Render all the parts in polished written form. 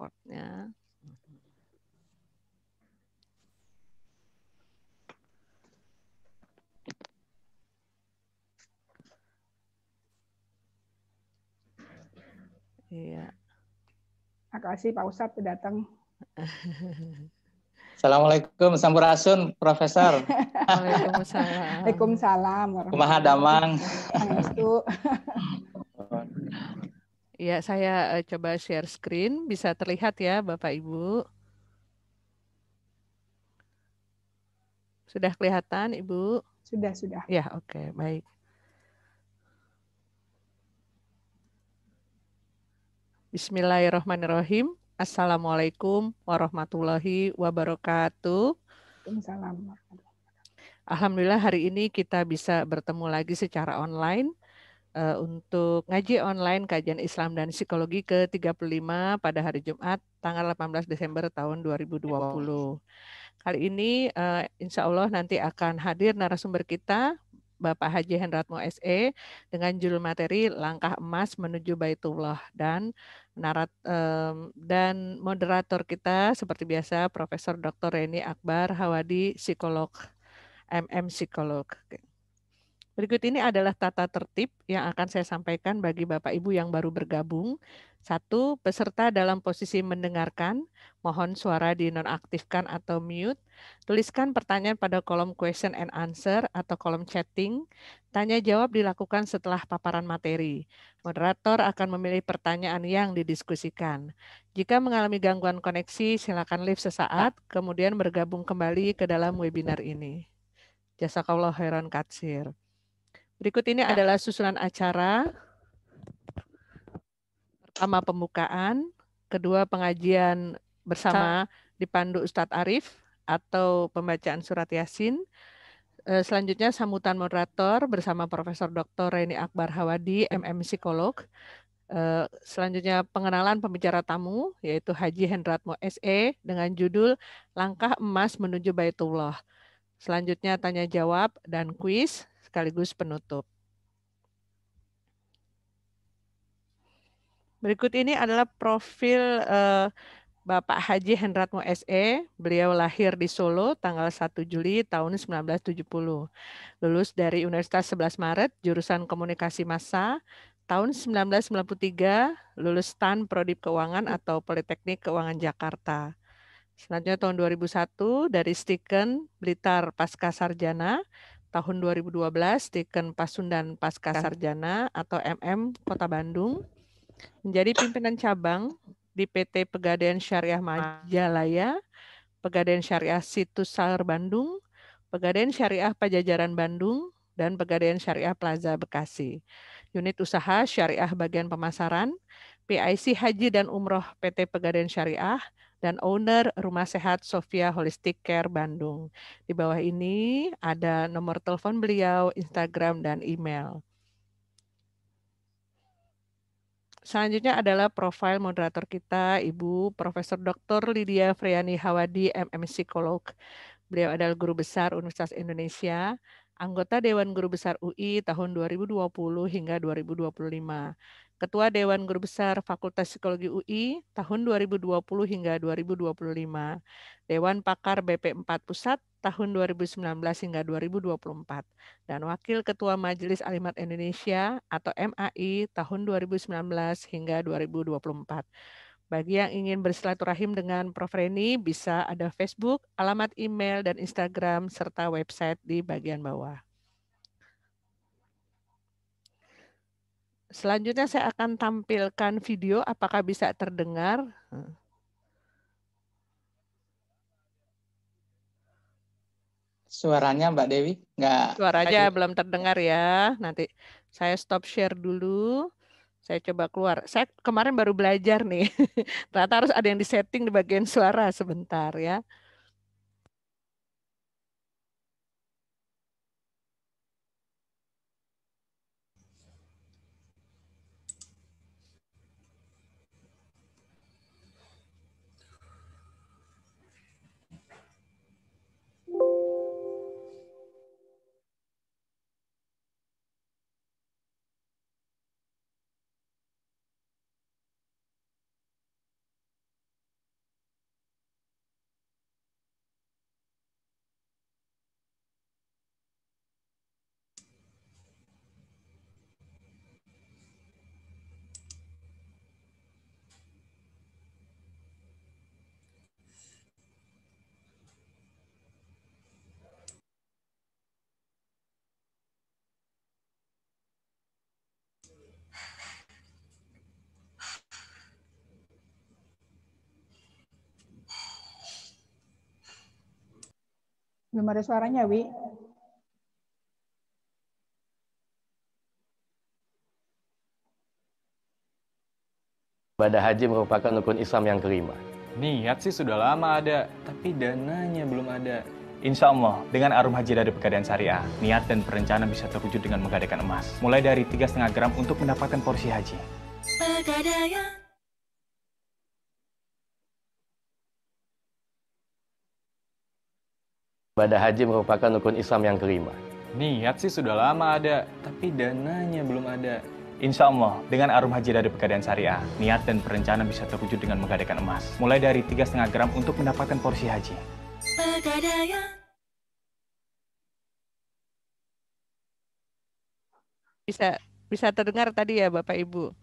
recordnya. Iya. Makasih Pak Ustadz datang. Assalamualaikum, Sampurasun, Profesor. Waalaikumsalam. Waalaikumsalam. Kumaha damang. Pangestu. Ya, saya coba share screen. Bisa terlihat ya, Bapak Ibu? Sudah kelihatan, Ibu? Sudah. Ya, oke, baik. Bismillahirrahmanirrahim. Assalamualaikum warahmatullahi wabarakatuh. Waalaikumsalam. Alhamdulillah hari ini kita bisa bertemu lagi secara online untuk ngaji online kajian Islam dan Psikologi ke-35 pada hari Jumat tanggal 18 Desember tahun 2020. Kali ini insya Allah nanti akan hadir narasumber kita Bapak Haji Hendratmo SE dengan judul materi Langkah Emas Menuju Baitullah dan moderator kita seperti biasa Profesor Dr. Reni Akbar Hawadi, psikolog, MM Psikolog. Berikut ini adalah tata tertib yang akan saya sampaikan bagi Bapak Ibu yang baru bergabung. 1. Peserta dalam posisi mendengarkan, mohon suara dinonaktifkan atau mute. Tuliskan pertanyaan pada kolom question and answer atau kolom chatting. Tanya jawab dilakukan setelah paparan materi. Moderator akan memilih pertanyaan yang didiskusikan. Jika mengalami gangguan koneksi, silakan leave sesaat, kemudian bergabung kembali ke dalam webinar ini. Jazakallah khairan katsir. Berikut ini adalah susunan acara. Pertama pembukaan, kedua pengajian bersama dipandu Ustadz Arif atau pembacaan surat Yasin. Selanjutnya sambutan moderator bersama Profesor Dr. Reni Akbar Hawadi, MM Psikolog. Selanjutnya pengenalan pembicara tamu yaitu Haji Hendratmo SE dengan judul Langkah Emas Menuju Baitullah. Selanjutnya tanya jawab dan kuis sekaligus penutup. Berikut ini adalah profil Bapak Haji Hendratmo SE. Beliau lahir di Solo tanggal 1 Juli tahun 1970. Lulus dari Universitas 11 Maret, jurusan Komunikasi Massa. Tahun 1993, lulus STAN Prodip Keuangan atau Politeknik Keuangan Jakarta. Selanjutnya tahun 2001 dari Stiken Blitar Pasca Sarjana. Tahun 2012 Stiken Pasundan Pasca Sarjana atau MM Kota Bandung. Menjadi pimpinan cabang di PT Pegadaian Syariah Majalaya, Pegadaian Syariah Situs Saler Bandung, Pegadaian Syariah Pajajaran Bandung, dan Pegadaian Syariah Plaza Bekasi. Unit usaha Syariah Bagian Pemasaran, PIC Haji dan Umroh PT Pegadaian Syariah, dan owner Rumah Sehat Sofia Holistic Care Bandung. Di bawah ini ada nomor telepon beliau, Instagram, dan email. Selanjutnya adalah profil moderator kita, Ibu Profesor Dr. Lydia Friani Hawadi, MM Psikolog. Beliau adalah guru besar Universitas Indonesia, anggota Dewan Guru Besar UI tahun 2020 hingga 2025. Ketua Dewan Guru Besar Fakultas Psikologi UI tahun 2020 hingga 2025. Dewan Pakar BP4 Pusat tahun 2019 hingga 2024. Dan Wakil Ketua Majelis Alimat Indonesia atau MAI tahun 2019 hingga 2024. Bagi yang ingin bersilaturahim dengan Prof. Reni, bisa ada Facebook, alamat email, dan Instagram, serta website di bagian bawah. Selanjutnya saya akan tampilkan video, apakah bisa terdengar? Suaranya Mbak Dewi nggak. Suaranya belum terdengar ya. Nanti saya stop share dulu. Saya coba keluar. Saya kemarin baru belajar nih. Ternyata harus ada yang disetting di bagian suara sebentar ya. Belum ada suaranya, Wi. Ibadah haji merupakan rukun Islam yang kelima. Niat sih sudah lama ada, tapi dananya belum ada. Insya Allah, dengan Arum Haji dari Pegadaian Syariah, niat dan perencanaan bisa terwujud dengan menggadaikan emas. Mulai dari 3,5 gram untuk mendapatkan porsi haji. Pegadaian. Ibadah haji merupakan rukun Islam yang kelima. Niat sih sudah lama ada, tapi dananya belum ada. Insya Allah, dengan Arum Haji dari Pegadaian Syariah, niat dan perencanaan bisa terwujud dengan menggadaikan emas. Mulai dari 3,5 gram untuk mendapatkan porsi haji. Pegadaian. Bisa terdengar tadi ya Bapak Ibu?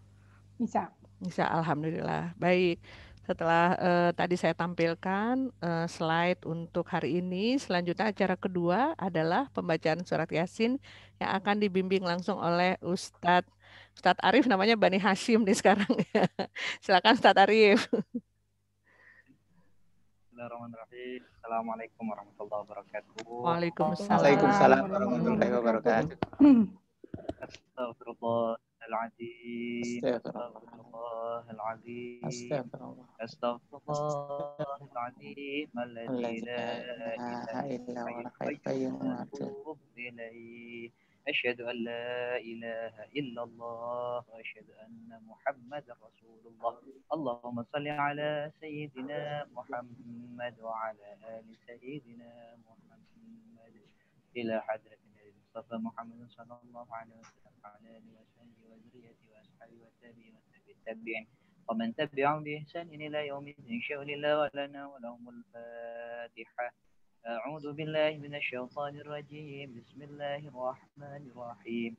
Bisa. Bisa, alhamdulillah. Baik. Setelah tadi saya tampilkan slide untuk hari ini, selanjutnya acara kedua adalah pembacaan surat Yasin yang akan dibimbing langsung oleh Ustadz Arif, namanya Bani Hashim nih sekarang. Silakan Ustadz Arif. Bismillahirrahmanirrahim. Assalamualaikum warahmatullahi wabarakatuh. Waalaikumsalam. Waalaikumsalam warahmatullahi wabarakatuh. Astaghfirullahaladzim. Astaghfirullahaladzim. Astaghfirullahaladzim. Alladzi la ilaha illa huwal qayyum. أشهد أن لا إله إلا الله وأشهد أن محمدا رسول الله. اللهم صل على سيدنا محمد وعلى آل سيدنا محمد إلى حضرة المصطفى محمد صلى الله عليه وسلم وعلى آله وصحبه وذريته وأصحابه والتابعين والتابعين ومن تبعهم بإحسان إلى يوم الدين. شاء لله ولنا ولهم الفاتحة. أعوذ بالله من الشيطان الرجيم. بسم الله الرحمن الرحيم.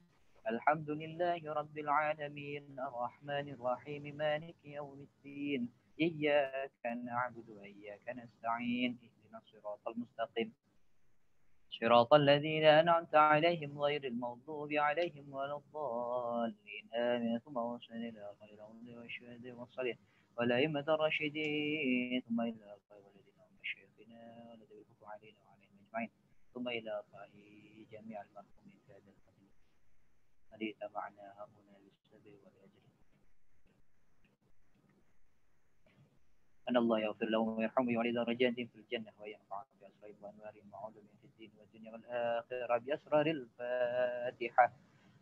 الحمد لله رب العالمين الرحمن الرحيم مالك يوم الدين. إياك نعبد وإياك نستعين. اهدنا الصراط المستقيم صراط الذين أنعمت عليهم غير المغضوب عليهم ولا الضالين آمين. ثم وصلنا إلى خير الأمر والشهداء والصالحين والأئمة الراشدين ثم إلى خير والذين هم مشايخنا والذين يحب علينا وعليهم أجمعين ثم إلى أرواح جميع المرحومين في هذا القديم الذي تبعنا هؤلاء بالسبب والأجر. أن الله يغفر لهم ويرحمهم ويعلي درجاتهم في الجنة وينفع في أسرارهم وأنوارهم وعلومهم في الدين والدنيا والآخرة بأسرار الفاتحة.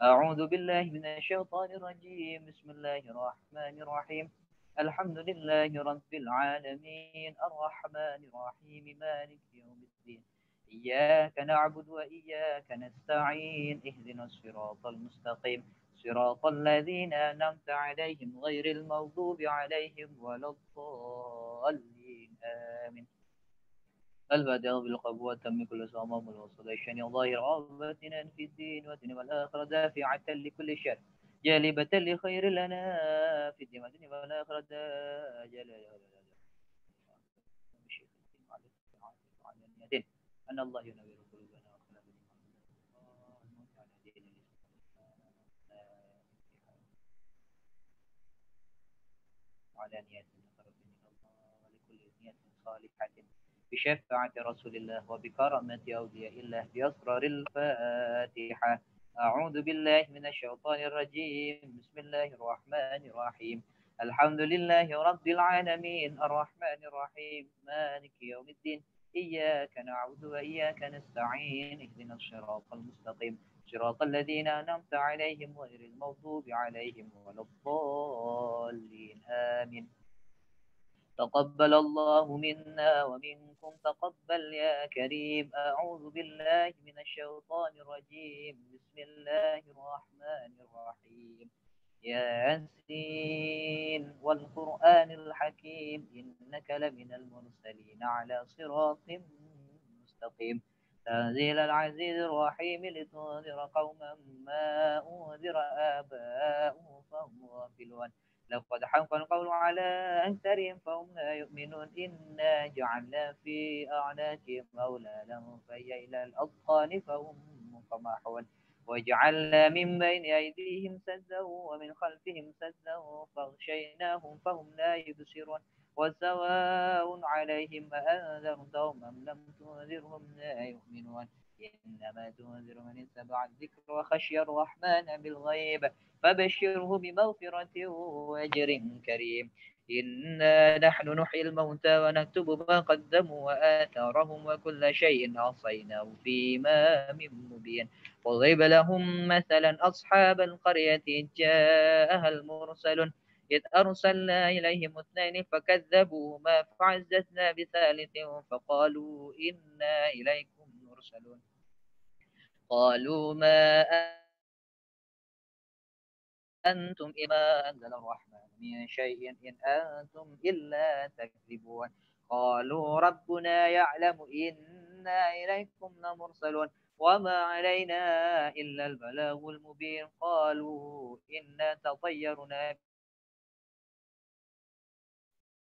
أعوذ بالله من الشيطان الرجيم. بسم الله الرحمن الرحيم. الحمد لله رب العالمين الرحمن الرحيم مالك يوم الدين. إياك نعبد وإياك نستعين. اهدنا الصراط المستقيم صراط الذين أنعمت عليهم غير المغضوب عليهم ولا الضالين آمين. البدء بالقبوة تم كل صمام والوصل الشن ظاهر عظمتنا في الدين والدين والآخرة دافعة لكل شر جالبة لخير لنا في الدين والدين والآخرة أن الله ينور قلوبنا وعلى نيات تقرب من الله ولكل نية صالحة بشفاعة رسول الله وبكرامة أولياء الله بأسرار الفاتحة. أعوذ بالله من الشيطان الرجيم. بسم الله الرحمن الرحيم. الحمد لله رب العالمين الرحمن الرحيم مالك يوم الدين. إياك نعبد وإياك نستعين. اهدنا الصراط المستقيم صراط الذين أنعمت عليهم غير المغضوب عليهم ولا الضالين آمين. تقبل الله منا ومنكم تقبل يا كريم. أعوذ بالله من الشيطان الرجيم. بسم الله الرحمن الرحيم. ياسين والقرآن الحكيم إنك لمن المرسلين على صراط مستقيم. تنزيل العزيز الرحيم لتنذر قوما ما أنذر آباؤهم فهم غافلون. لقد حق القول على أكثرهم فهم لا يؤمنون. إنا جعلنا في أعناقهم أغلالا فهي إلى الأذقان فهم مقمحون. وجعلنا من بين أيديهم سدا ومن خلفهم سدا فاغشيناهم فهم لا يبصرون. وسواء عليهم أأنذرتهم أم لم تنذرهم لا يؤمنون إنما تنذر من اتبع الذكر وخشي الرحمن بالغيب فبشره بمغفرة وأجر كريم إنا نحن نحيي الموتى ونكتب ما قدموا وآثارهم وكل شيء أحصيناه في إمام مبين وضرب لهم مثلا أصحاب القرية إذ جاءها المرسلون إذ أرسلنا إليهم اثنين فكذبوهما فعززنا بثالث فقالوا إنا إليكم مرسلون قالوا ما أنتم إما أنزل الرحمن من شيء إن أنتم إلا تكذبون قالوا ربنا يعلم إنا إليكم لمرسلون وما علينا إلا البلاغ المبين قالوا إنا تطيرنا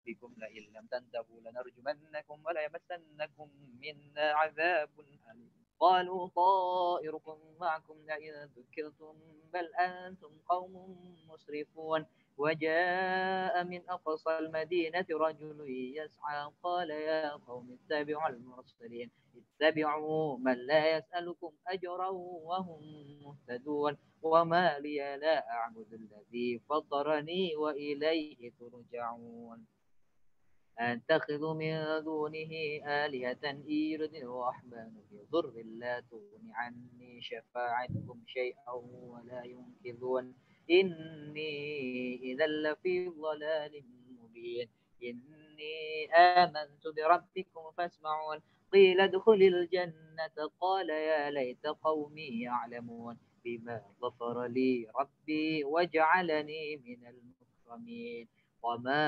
بكم لئن لم تنتهوا لنرجمنكم وليمسنكم منا عذاب أليم قالوا طائركم معكم لئن ذكرتم بل أنتم قوم مسرفون وجاء من أقصى المدينة رجل يسعى قال يا قوم اتبعوا المرسلين اتبعوا من لا يسألكم أجرا وهم مهتدون وما لي لا أعبد الذي فطرني وإليه ترجعون أتخذ من دونه آلهة إن يردني الرحمن بضر لا تغن عني شفاعتهم شيئا ولا ينقذون إني إذا لفي ضلال مبين إني آمنت بربكم فاسمعون قيل ادخل الجنة قال يا ليت قومي يعلمون بما غفر لي ربي وجعلني من المكرمين وما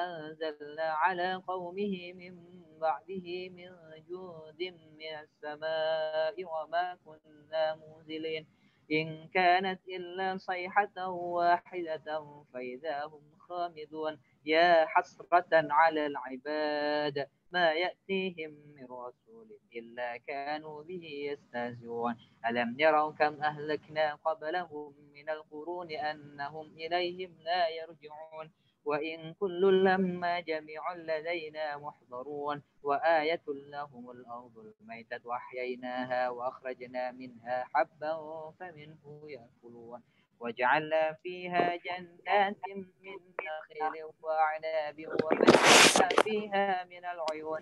أنزلنا على قومه من بعده من جود من السماء وما كنا منزلين إن كانت إلا صيحة واحدة فإذا هم خامدون يا حسرة على العباد ما يأتيهم من رسول إلا كانوا به يستهزئون ألم يروا كم أهلكنا قبلهم من القرون أنهم إليهم لا يرجعون وإن كل لما جميع لدينا محضرون وآية لهم الأرض الميتة وأحييناها وأخرجنا منها حبا فمنه يأكلون وجعلنا فيها جنات من نخيل وأعناب وفجرنا فيها من العيون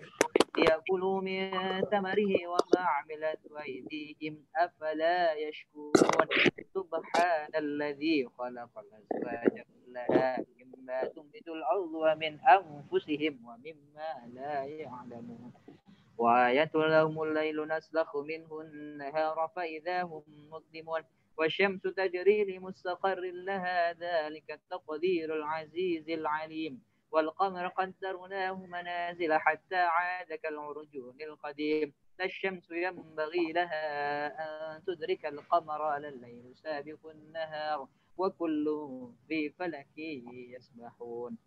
ليأكلوا من ثمره وما عملت أيديهم أفلا يشكرون سبحان الذي خلق الأزواج كلها مما تنبت الأرض ومن أنفسهم ومما لا يعلمون وآية لهم الليل نسلخ منه النهار فإذا هم مظلمون والشمس تجري لمستقر لها ذلك التقدير العزيز العليم والقمر قدرناه منازل حتى عاد كالعرجون القديم لا الشمس ينبغي لها أن تدرك القمر ولا الليل سابق النهار وكل في فلك يسبحون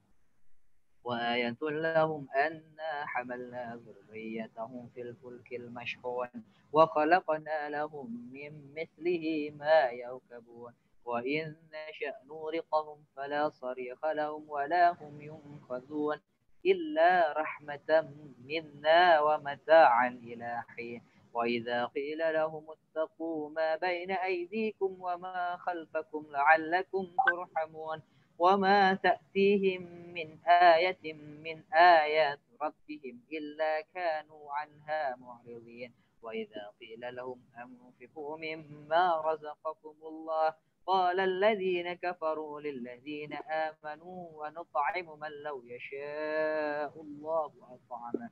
وآية لهم أنا حملنا ذريتهم في الفلك المشحون وخلقنا لهم من مثله ما يركبون وإن نشأ نغرقهم فلا صريخ لهم ولا هم ينقذون إلا رحمة منا ومتاعا إلى حين وإذا قيل لهم اتقوا ما بين أيديكم وما خلفكم لعلكم ترحمون وما تأتيهم من آية من آيات ربهم إلا كانوا عنها معرضين وإذا قيل لهم أنفقوا مما رزقكم الله قال الذين كفروا للذين آمنوا ونطعم من لو يشاء الله أطعمه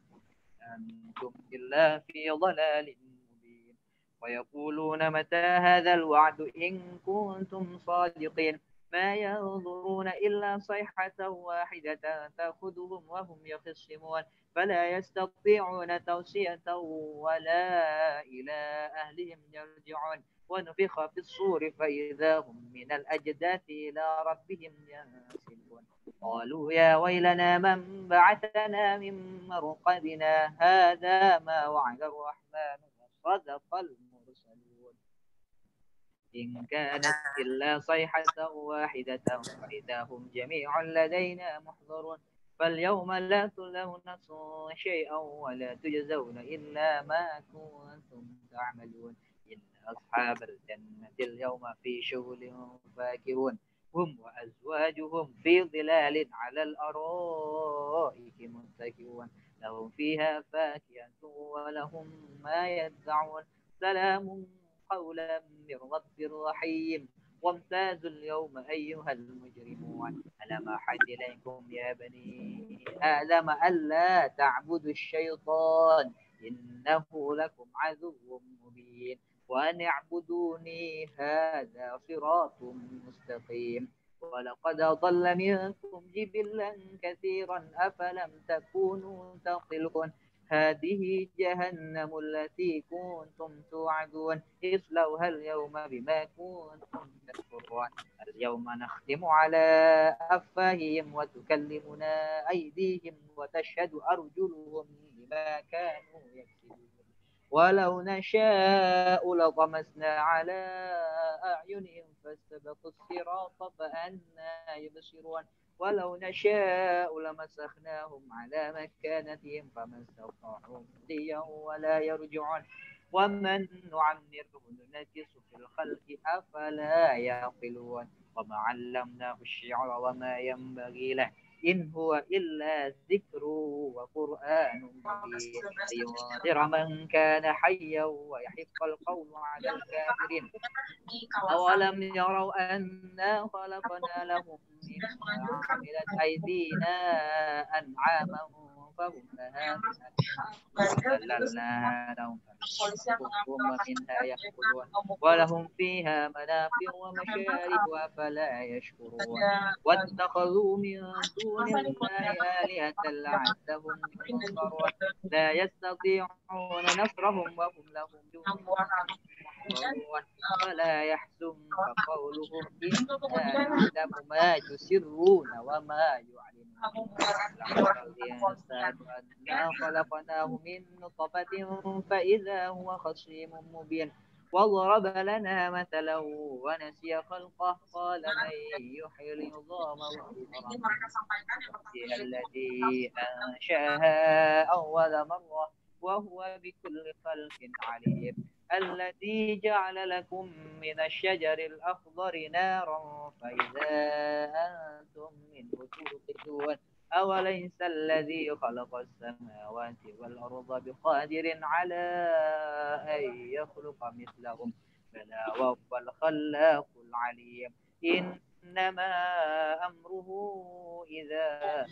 أنتم إلا في ضلال مبين ويقولون متى هذا الوعد إن كنتم صادقين ما ينظرون إلا صيحة واحدة تأخذهم وهم يخصمون فلا يستطيعون توصية ولا إلى أهلهم يرجعون ونفخ في الصور فإذا هم من الأجداث إلى ربهم ينسلون قالوا يا ويلنا من بعثنا من مرقدنا هذا ما وعد الرحمن وصدق المرسلون إن كانت إلا صيحة واحدة فإذا هم جميع لدينا محضرون فاليوم لا تظلم نفس شيئا ولا تجزون إلا ما كنتم تعملون إن أصحاب الجنة اليوم في شغل فاكهون هم وأزواجهم في ظلال على الأرائك متكئون لهم فيها فاكهة ولهم ما يدعون سلام قولا من رب رحيم وامتازوا اليوم أيها المجرمون ألم أحد إليكم يا بني آدم ألا تعبدوا الشيطان إنه لكم عدو مبين وأن اعبدوني هذا صراط مستقيم ولقد ضل منكم جبلا كثيرا أفلم تكونوا تعقلون هذه جهنم التي كنتم توعدون اصلوها اليوم بما كنتم تكفرون اليوم نختم على أفواههم وتكلمنا أيديهم وتشهد أرجلهم بما كانوا يكسبون ولو نشاء لطمسنا على أعينهم فاستبقوا الصراط فأنا يبصرون ولو نشاء لمسخناهم على مكانتهم فما استطاعوا مضيا ولا يرجعون ومن نعمره ننكس في الخلق أفلا يعقلون وما علمناه الشعر وما ينبغي له إن هو إلا ذكر وقرآن مبين لينذر من كان حيا ويحق القول على الكافرين أولم يروا أنا خلقنا لهم مما عملت أيدينا أنعاما فهم لها ذللناها لهم فمنها منها يأكلون ولهم فيها منافع ومشارب أفلا يشكرون واتخذوا من دون الله آلهة لعلهم ينصرون لا يستطيعون نصرهم وهم لهم جند ولا يحزنك قولهم إنا نعلم ما يسرون وما يعلنون الإنسان أنا خلقناه من نطفة فإذا هو خصيم مبين وضرب لنا مثلا ونسي خلقه قال من يحيي العظام وهي التي أنشأها أول مرة وهو بكل خلق عليم الذي جعل لكم من الشجر الأخضر نارا فإذا أنتم منه توقدون أوليس الذي خلق السماوات والأرض بقادر على أن يخلق مثلهم بلى وهو الخلاق العليم إنما أمره إذا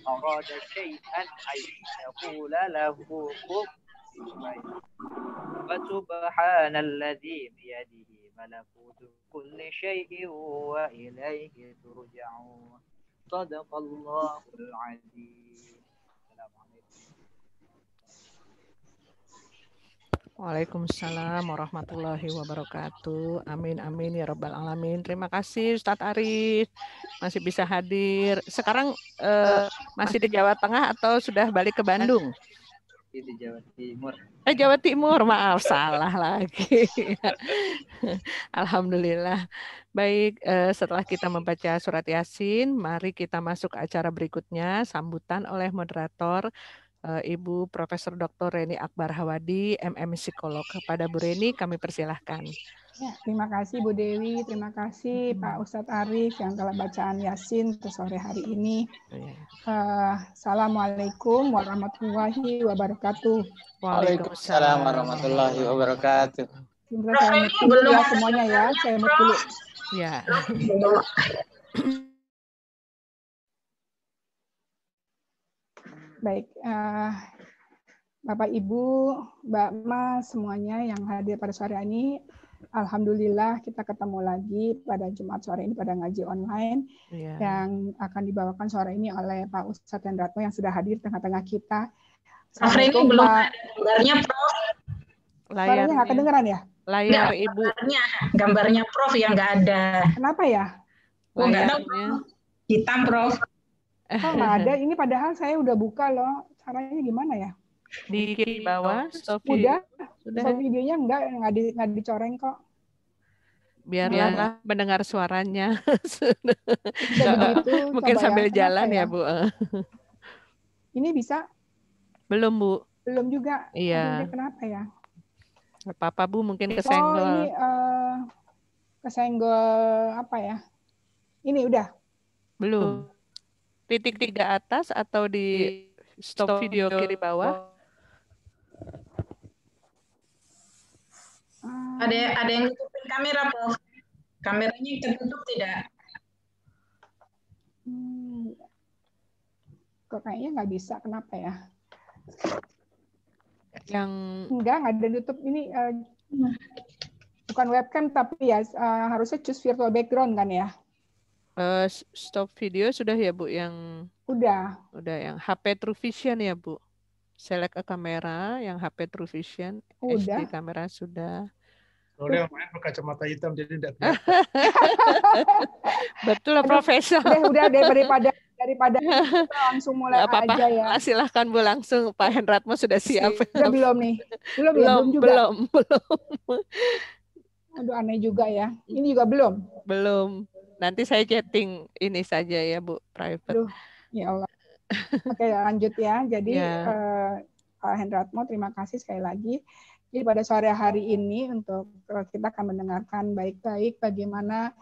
أراد شيئا أن يقول له كن فسبحان الذي بيده ملكوت كل شيء وإليه ترجعون صدق الله العظيم. السلام عليكم. Waalaikumsalam warahmatullahi wabarakatuh. Amin amin ya rabbal alamin. Terima kasih Ustadz Arif masih bisa hadir. Sekarang masih di Jawa Tengah atau sudah balik ke Bandung? Di Jawa Timur. Jawa Timur, maaf salah lagi. Alhamdulillah. Baik, setelah kita membaca surat Yasin, mari kita masuk ke acara berikutnya, sambutan oleh moderator Ibu Profesor Dr. Reni Akbar Hawadi, MM Psikolog. Kepada Bu Reni kami persilahkan. Ya, terima kasih Bu Dewi, terima kasih Pak Ustadz Arif yang telah bacaan Yasin untuk sore hari ini. Assalamualaikum warahmatullahi wabarakatuh. Waalaikumsalam warahmatullahi wabarakatuh. Saya mute dulu ya semuanya ya, saya mute dulu. Ya. Baik, Bapak Ibu, Mbak Mas, semuanya yang hadir pada sore ini, alhamdulillah kita ketemu lagi pada Jumat sore ini pada ngaji online yang akan dibawakan sore ini oleh Pak Ustadz Hendratmo yang sudah hadir tengah-tengah kita. Ini belum ada gambarnya, Prof. Suaranya nggak kedengeran ya? Layar Ibu. Gambarnya Prof yang nggak ada. Kenapa ya? Layarnya hitam, Prof. Oh, nggak ada. Ini padahal saya udah buka loh. Caranya gimana ya? Di kiri bawah. Sudah. Videonya nggak dicoreng kok. Biarlah mendengar suaranya. Begitu, mungkin sambil jalan ya Bu. Ini bisa? Belum, Bu. Belum juga. Iya. Aduh, kenapa ya? Gak apa-apa, Bu, mungkin Oh, kesenggol. ini kesenggol apa ya? Ini udah. Belum. Titik 3 atas atau di stop video kiri bawah? Ada yang tutupin kamera, Prof. Kameranya tertutup tidak? Kok kayaknya nggak bisa, kenapa ya? Yang nggak ada tutup. Ini bukan webcam, tapi ya harusnya choose virtual background kan ya? Stop video sudah ya, Bu, yang Udah yang HP True Vision ya, Bu. Select ke kamera yang HP True Vision, udah. HD kamera sudah. Soalnya yang main berkacamata hitam jadi tidak kelihatan. Betul lah, Profesor. Udah daripada langsung mulai apa-apa, aja ya. Silahkan, Bu, langsung. Pak Hendratmo sudah siap. Udah belum nih? Belum juga. Belum. Aduh, aneh juga ya. Ini juga belum. Belum. Nanti saya chatting ini saja ya, Bu, private. Aduh, ya Allah. Oke, lanjut ya. Jadi Pak Hendratmo, terima kasih sekali lagi. Jadi pada sore hari ini untuk kita akan mendengarkan baik-baik bagaimana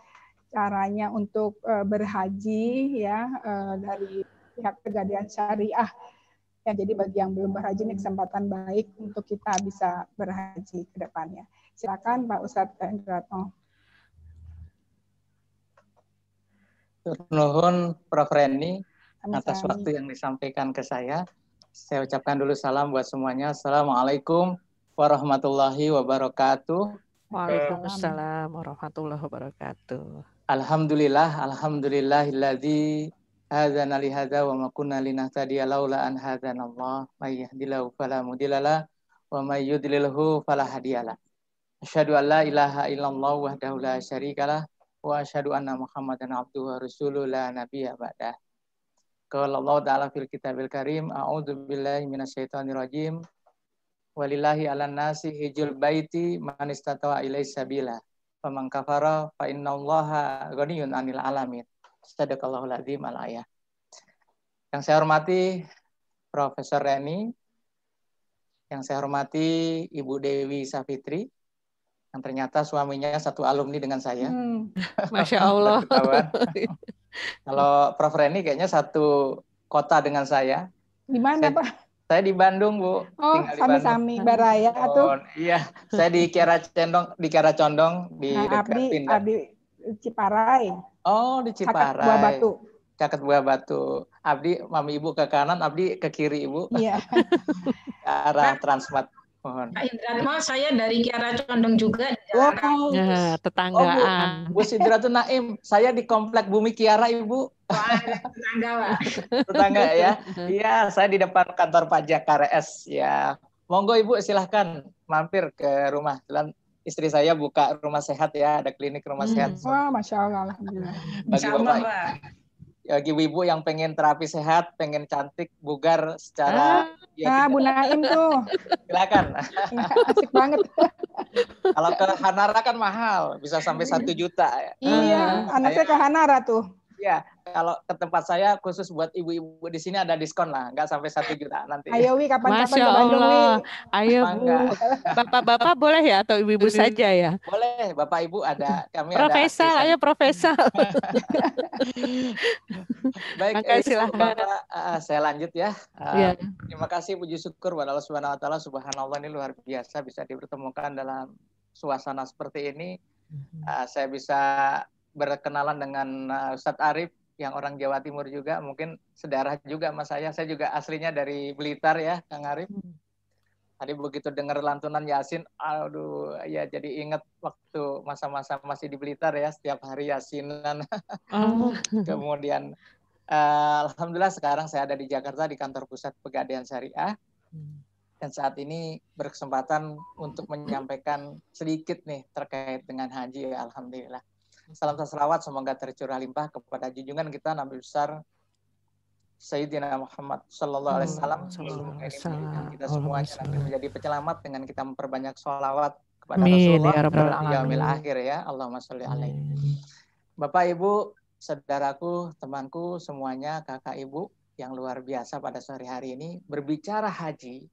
caranya untuk berhaji ya dari pihak Pegadaian Syariah. Ya, jadi bagi yang belum berhaji ini kesempatan baik untuk kita bisa berhaji ke depannya. Silakan Pak Ustadz Hendratmo. Nuhun Prof. Reni atas waktu yang disampaikan ke saya. Saya ucapkan dulu salam buat semuanya. Assalamualaikum warahmatullahi wabarakatuh. Waalaikumsalam warahmatullahi wabarakatuh. Alhamdulillahilladzi hadzana li hadza wa ma kunna linahtadiya laula an hadzanallah may yahdihillahu fala mudhillalah wa may yudlilhu fala hadiyalah. Asyhadu an la ilaha illallah wahdahu la syarikalah wa asyhadu anna Muhammadan abduhu wa rasuluhu la nabiyya ba'dah. Qala Allah ta'ala fil kitabil karim a'udzu billahi minasyaitonir rajim. Walillahi 'alan nasi hijjul baiti man istata'a ilaihi sabila. Faman kafara fa innallaha ghaniyyun 'anil 'alamin. Shadaqallahul 'azim al-ayah. Yang saya hormati Profesor Reni, yang saya hormati Ibu Dewi Safitri, yang ternyata suaminya satu alumni dengan saya. Masya Allah. Kalau Prof. Reni kayaknya satu kota dengan saya. Di mana, Pak? Saya di Bandung, Bu. Oh, sami-sami Baraya tuh. Iya, saya di Kiara Condong di dekat Pindad. Abdi Ciparai. Oh, di Ciparai. Caket Buah Batu. Caket Buah Batu. Abdi, mami Ibu ke kanan, Abdi ke kiri, Ibu. Iya. Ke arah Transmart. Mohon. Pak Indratmo, saya dari Kiara Condong juga. Wow. Ya, tetanggaan. Bu Sidratul Naim, saya di Komplek Bumi Kiara, Ibu. Tetangga, Pak. Tetangga ya. Iya, saya di depan kantor pajak KRS ya. Monggo Ibu silahkan mampir ke rumah. Istri saya buka rumah sehat ya, ada klinik rumah sehat. Wah, Masya Allah, alhamdulillah. Bagi Bapak, bagi ibu yang pengen terapi sehat, pengen cantik, bugar secara Bu Naim tuh. Silakan. Asik banget. Kalau ke Hanara kan mahal, bisa sampai 1 juta. Iya, anaknya ke Hanara tuh. Iya, kalau ke tempat saya khusus buat ibu-ibu di sini ada diskon lah, nggak sampai 1 juta nanti. Ayo Wi, kapan-kapan Masya ke Bandung Wi. Allah. Ayo Bu. Bapak-bapak boleh ya atau ibu-ibu saja ya? Boleh, Bapak Ibu ada. Kami Profesor, ada. ayo Profesor. Baik, silahkan. Bapak, saya lanjut ya. Ya. Terima kasih, puji syukur kepada Allah Subhanahu Wa Taala. Subhanallah, ini luar biasa bisa dipertemukan dalam suasana seperti ini. Saya bisa berkenalan dengan Ustadz Arif yang orang Jawa Timur juga, mungkin sedarah juga sama saya. Saya juga aslinya dari Blitar ya, Kang Arif. Tadi begitu dengar lantunan Yasin, aduh ya jadi ingat waktu masa-masa masih di Blitar ya, setiap hari Yasinan. Kemudian alhamdulillah sekarang saya ada di Jakarta di kantor pusat Pegadaian Syariah. Dan saat ini berkesempatan untuk menyampaikan sedikit nih terkait dengan haji ya, alhamdulillah. Salam salawat semoga tercurah limpah kepada junjungan kita Nabi besar Sayyidina Muhammad sallallahu alaihi wasallam. Kita semuanya nanti menjadi penyelamat dengan kita memperbanyak sholawat kepada Rasulullah di yaumil akhir ya. Allahumma sholli alaihi. Bapak Ibu, saudaraku, temanku semuanya, kakak ibu, yang luar biasa pada sore hari ini. Berbicara haji,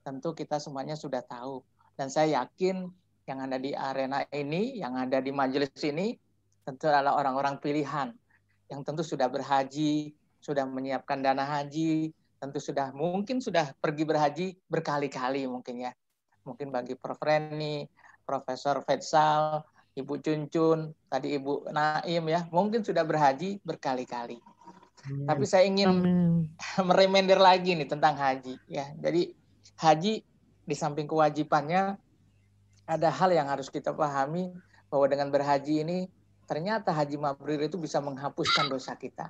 tentu kita semuanya sudah tahu. Dan saya yakin yang ada di arena ini, yang ada di majelis ini, tentu adalah orang-orang pilihan yang tentu sudah berhaji, sudah menyiapkan dana haji, tentu mungkin sudah pergi berhaji berkali-kali mungkin ya. Mungkin bagi Prof. Reni, Profesor Faisal, Ibu Cuncun, tadi Ibu Naim ya, mungkin sudah berhaji berkali-kali. Tapi saya ingin mereminder lagi nih tentang haji ya. Jadi haji di samping kewajibannya ada hal yang harus kita pahami, bahwa dengan berhaji ini ternyata haji mabrur itu bisa menghapuskan dosa kita.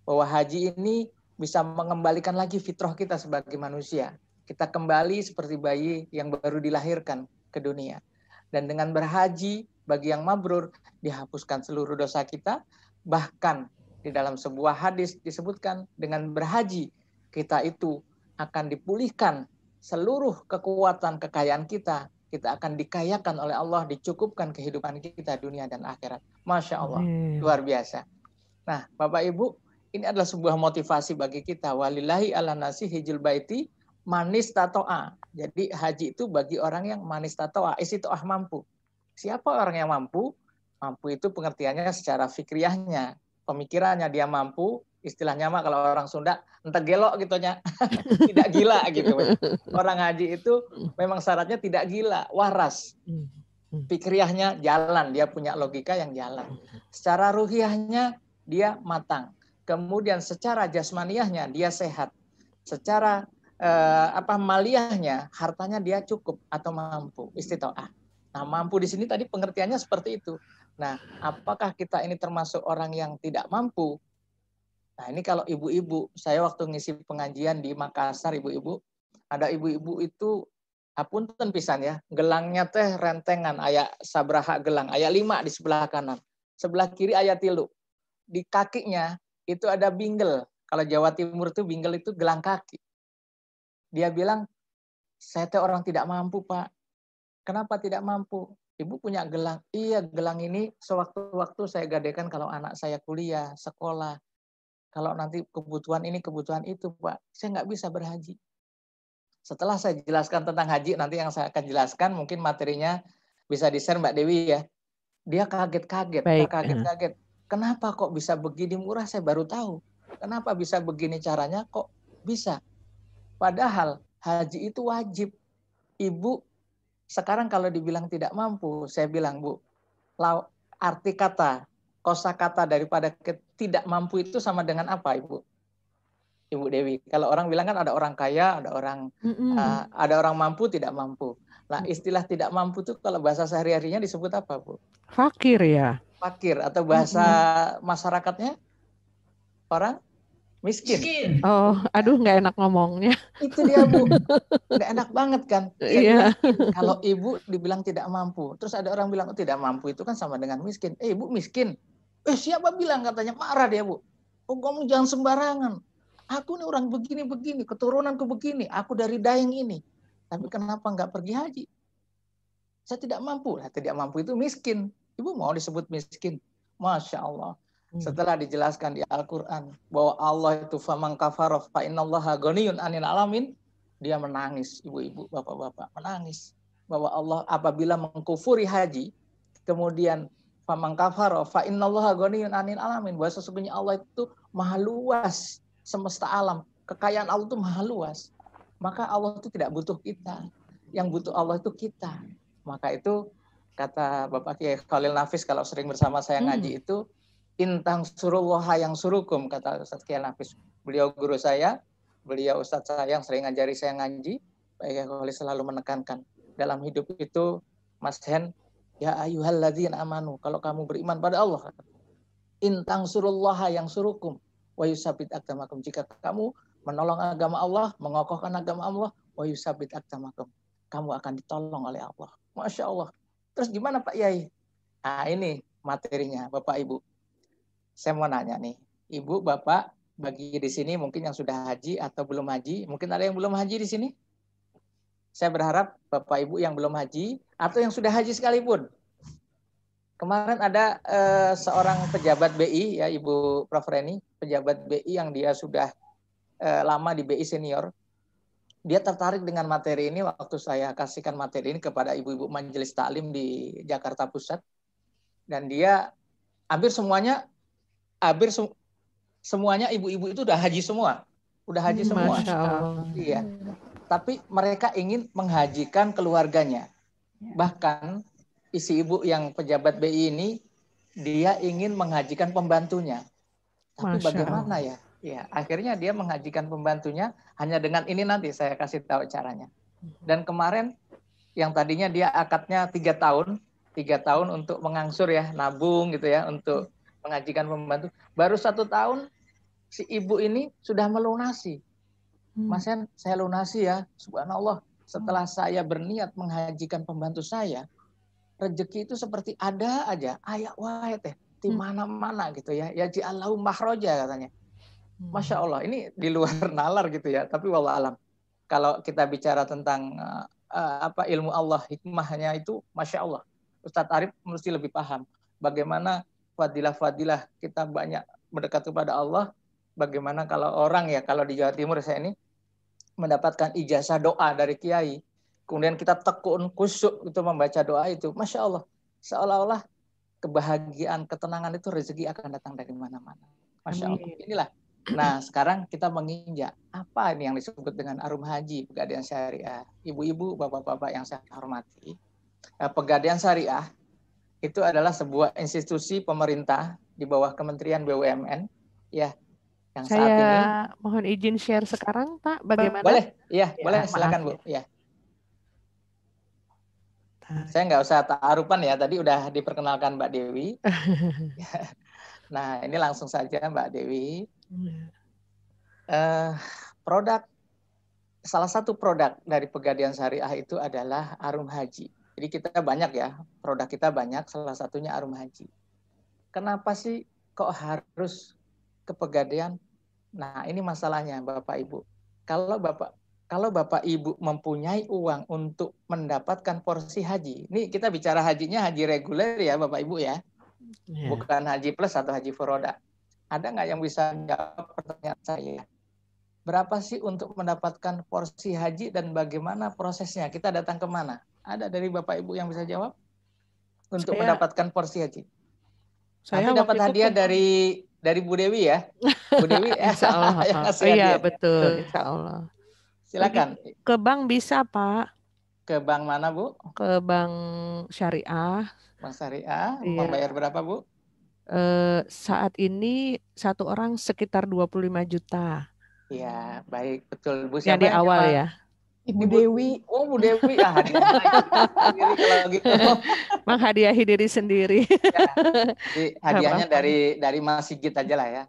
Bahwa haji ini bisa mengembalikan lagi fitrah kita sebagai manusia. Kita kembali seperti bayi yang baru dilahirkan ke dunia. Dan dengan berhaji bagi yang mabrur dihapuskan seluruh dosa kita. Bahkan di dalam sebuah hadis disebutkan dengan berhaji kita itu akan dipulihkan seluruh kekuatan kekayaan kita. Kita akan dikayakan oleh Allah, dicukupkan kehidupan kita dunia dan akhirat. Masya Allah, luar biasa. Nah, Bapak Ibu, ini adalah sebuah motivasi bagi kita. Walillahi ala nasi hijul baiti manis tato'a. Jadi haji itu bagi orang yang manis tato'a, istito'ah mampu. Siapa orang yang mampu? Mampu itu pengertiannya secara fikriyahnya, pemikirannya dia mampu, istilahnya mah kalau orang Sunda ente gelok gitunya. Tidak gila gitu. Orang haji itu memang syaratnya tidak gila, waras. Fikriyahnya jalan, dia punya logika yang jalan. Secara ruhiyahnya dia matang. Kemudian secara jasmaniyahnya dia sehat. Secara maliyahnya, hartanya dia cukup atau mampu, istitoah. Nah, mampu di sini tadi pengertiannya seperti itu. Nah, apakah kita ini termasuk orang yang tidak mampu? Nah, ini kalau ibu-ibu, saya waktu ngisi pengajian di Makassar, ibu-ibu, ada ibu-ibu itu, hapunten pisan ya, gelangnya teh rentengan, aya sabraha gelang, aya 5 di sebelah kanan. Sebelah kiri aya 3. Di kakinya itu ada binggel. Kalau Jawa Timur itu binggel itu gelang kaki. Dia bilang, saya teh orang tidak mampu, Pak. Kenapa tidak mampu? Ibu punya gelang. Iya, gelang ini sewaktu-waktu saya gadekan kalau anak saya kuliah, sekolah. Kalau nanti kebutuhan ini, kebutuhan itu, Pak. Saya nggak bisa berhaji. Setelah saya jelaskan tentang haji, nanti yang saya akan jelaskan, mungkin materinya bisa di-share Mbak Dewi ya. Dia kaget-kaget, terkaget-kaget. Kenapa kok bisa begini murah? Saya baru tahu. Kenapa bisa begini caranya? Kok bisa? Padahal haji itu wajib. Ibu, sekarang kalau dibilang tidak mampu, saya bilang, Bu, arti kata, kosakata daripada tidak mampu itu sama dengan apa, Ibu? Ibu Dewi. Kalau orang bilang kan ada orang kaya, ada orang mampu, tidak mampu. Nah, istilah tidak mampu itu kalau bahasa sehari-harinya disebut apa, Bu? Fakir ya. Fakir, atau bahasa masyarakatnya orang miskin. Oh, aduh nggak enak ngomongnya. Itu dia, Bu. Nggak enak banget kan. Iya. Kalau ibu dibilang tidak mampu, terus ada orang bilang tidak mampu itu kan sama dengan miskin. Ibu miskin. Siapa bilang, katanya, marah dia, Bu. Oh, kamu jangan sembarangan. Aku nih orang begini-begini, keturunanku begini, aku dari Daeng ini. Tapi kenapa nggak pergi haji? Saya tidak mampu. Nah, tidak mampu itu miskin. Ibu mau disebut miskin? Masya Allah. Setelah dijelaskan di Al-Quran bahwa Allah itu faman kafara fa innallaha ghaniyun 'anil alamin, dia menangis, ibu-ibu, bapak-bapak, menangis bahwa Allah apabila mengkufuri haji, kemudian faman kafara fa innallaha ghaniyun 'anil alamin, bahwa sesungguhnya Allah itu maha luas semesta alam, kekayaan Allah itu maha luas. Maka Allah itu tidak butuh kita. Yang butuh Allah itu kita. Maka itu kata Bapak Kiai Khalil Nafis kalau sering bersama saya ngaji itu, intang surullaha yang surukum, kata Ustaz Kiai Nafis. Beliau guru saya, beliau Ustaz saya yang sering ngajari saya ngaji. Pak Kiai Khalil selalu menekankan dalam hidup itu, Mas Hen, ya ayyuhalladzina amanu, kalau kamu beriman pada Allah, intang surullaha yang surukum wa yusabbit aqdamakum, jika kamu menolong agama Allah, mengokohkan agama Allah, wa yusabbit aqdamakum, kamu akan ditolong oleh Allah. Masya Allah. Terus gimana Pak Yai? Nah, ini materinya Bapak Ibu. Saya mau nanya nih, Ibu, Bapak, bagi di sini mungkin yang sudah haji atau belum haji, mungkin ada yang belum haji di sini? Saya berharap Bapak Ibu yang belum haji atau yang sudah haji sekalipun. Kemarin ada seorang pejabat BI, ya Ibu Prof. Reni, pejabat BI yang dia sudah lama di BI Senior. Dia tertarik dengan materi ini waktu saya kasihkan materi ini kepada ibu-ibu majelis taklim di Jakarta Pusat. Dan dia semuanya ibu-ibu itu udah haji semua. Udah haji semua. Masya Allah. Iya. Tapi mereka ingin menghajikan keluarganya. Bahkan isi ibu yang pejabat BI ini, dia ingin menghajikan pembantunya. Tapi Masya bagaimana Allah. ya? Ya, akhirnya dia menghajikan pembantunya hanya dengan ini, nanti saya kasih tahu caranya. Dan kemarin yang tadinya dia akadnya 3 tahun untuk mengangsur ya, nabung gitu ya, untuk menghajikan pembantu. Baru 1 tahun si ibu ini sudah melunasi. Mas Hen, saya lunasi ya, subhanallah. Setelah saya berniat menghajikan pembantu saya, rezeki itu seperti ada aja, ayak wae teh, di mana-mana gitu ya. Ya ji'allahu mahroja katanya. Masya Allah, ini di luar nalar gitu ya, tapi wallah alam. Kalau kita bicara tentang ilmu Allah, hikmahnya itu, Masya Allah. Ustadz Arif mesti lebih paham bagaimana fadilah-fadilah kita banyak mendekat kepada Allah. Bagaimana kalau orang ya, kalau di Jawa Timur saya ini mendapatkan ijazah doa dari kiai, kemudian kita tekun khusyuk itu membaca doa itu, Masya Allah, seolah-olah kebahagiaan, ketenangan itu rezeki akan datang dari mana-mana. Masya Allah. Inilah. Nah, sekarang kita menginjak apa ini yang disebut dengan Arum Haji, Pegadaian Syariah. Ibu-ibu, bapak-bapak yang saya hormati, Pegadaian Syariah itu adalah sebuah institusi pemerintah di bawah Kementerian BUMN, ya, yang saat ini. Saya mohon izin share sekarang, Pak. Bagaimana? Boleh, iya, ya, boleh, silakan Bu. Ya. Saya nggak usah ta'arupan ya, tadi udah diperkenalkan Mbak Dewi. Nah, ini langsung saja Mbak Dewi. Salah satu produk dari Pegadaian Syariah itu adalah Arum Haji. Jadi kita banyak ya, produk kita banyak, salah satunya Arum Haji. Kenapa sih kok harus ke Pegadaian? Nah, ini masalahnya Bapak Ibu. Kalau Bapak Ibu mempunyai uang untuk mendapatkan porsi haji, ini kita bicara hajinya haji reguler ya Bapak Ibu ya, bukan haji plus atau haji furoda. Ada nggak yang bisa jawab pertanyaan saya? Berapa sih untuk mendapatkan porsi haji dan bagaimana prosesnya? Kita datang ke mana? Ada dari Bapak Ibu yang bisa jawab? Untuk mendapatkan porsi haji. Nanti dapat hadiah dari Bu Dewi ya. Bu Dewi Insya Allah. yang ngasih iya, hadiah. Betul. Insya Allah. Silakan. Ke bank bisa, Pak. Ke bank mana, Bu? Ke bank syariah. Bank syariah. Iya. Membayar berapa, Bu? Saat ini satu orang sekitar 25 juta. Iya, baik. Betul. Bu siapa? Yang di awal ya. Ibu Dewi. Oh, Bu Dewi. Ah, hadiah kalau gitu. Menghadiahi diri sendiri. Ya, jadi hadiahnya dari Mas Sigit aja lah ya.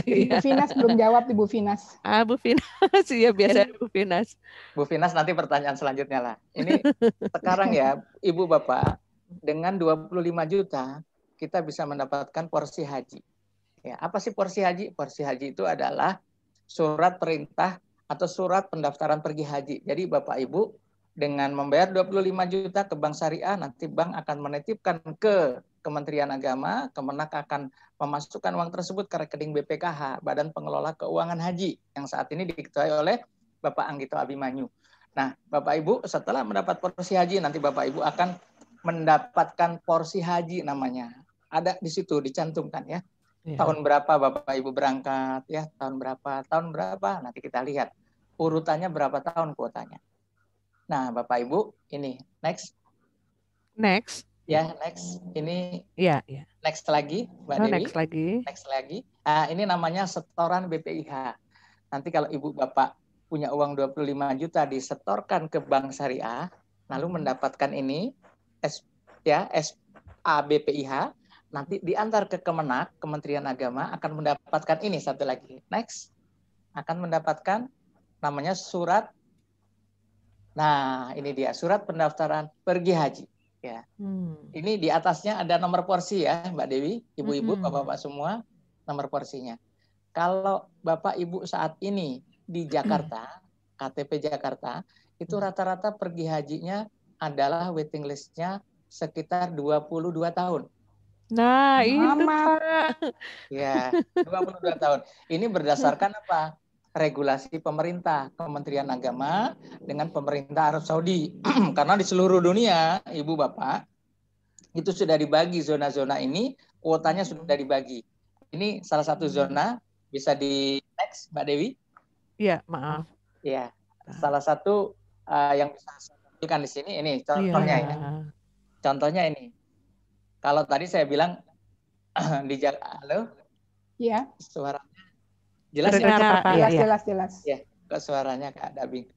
Ibu Finas belum jawab, Ibu Finas. Bu Finas, iya biasa Bu Finas. Bu Finas nanti pertanyaan selanjutnya lah. Ini sekarang ya, Ibu Bapak, dengan 25 juta kita bisa mendapatkan porsi haji. Ya, apa sih porsi haji? Porsi haji itu adalah surat perintah atau surat pendaftaran pergi haji. Jadi Bapak Ibu dengan membayar 25 juta ke bank syariah, nanti bank akan menitipkan ke Kementerian Agama, Kemenak akan memasukkan uang tersebut ke rekening BPKH, Badan Pengelola Keuangan Haji, yang saat ini diketuai oleh Bapak Anggito Abimanyu. Nah, Bapak Ibu setelah mendapat porsi haji, nanti Bapak Ibu akan mendapatkan porsi haji namanya. Ada di situ dicantumkan ya. Tahun berapa Bapak Ibu berangkat ya, tahun berapa, nanti kita lihat urutannya berapa tahun kuotanya. Nah, Bapak Ibu, ini next. Ya, next. Ini next lagi, Mbak Dewi. Next lagi. Ini namanya setoran BPIH. Nanti kalau Ibu Bapak punya uang 25 juta disetorkan ke bank syariah, lalu mendapatkan ini SABPIH, nanti diantar ke Kemenak, Kementerian Agama akan mendapatkan ini satu lagi. Next. Akan mendapatkan namanya surat. Nah, ini dia surat pendaftaran pergi haji. Ya. Ini di atasnya ada nomor porsi ya, Mbak Dewi, Ibu-ibu, Bapak-bapak semua, nomor porsinya. Kalau Bapak Ibu saat ini di Jakarta, KTP Jakarta, itu rata-rata pergi hajinya adalah waiting list-nya sekitar 22 tahun. Nah, itu Pak. Ya, 22 tahun. Ini berdasarkan apa? regulasi pemerintah, Kementerian Agama dengan pemerintah Arab Saudi. Karena di seluruh dunia, Ibu Bapak, itu sudah dibagi zona-zona ini, kuotanya sudah dibagi. Ini salah satu zona, bisa di next, Mbak Dewi? Iya, maaf. Iya, salah satu yang bisa saya tampilkan di sini, ini contohnya ya. Contohnya ini. Kalau tadi saya bilang di halo? Iya. Suaranya jelas ya, Pak? Jelas. Ya, kok suaranya Kak Dabing.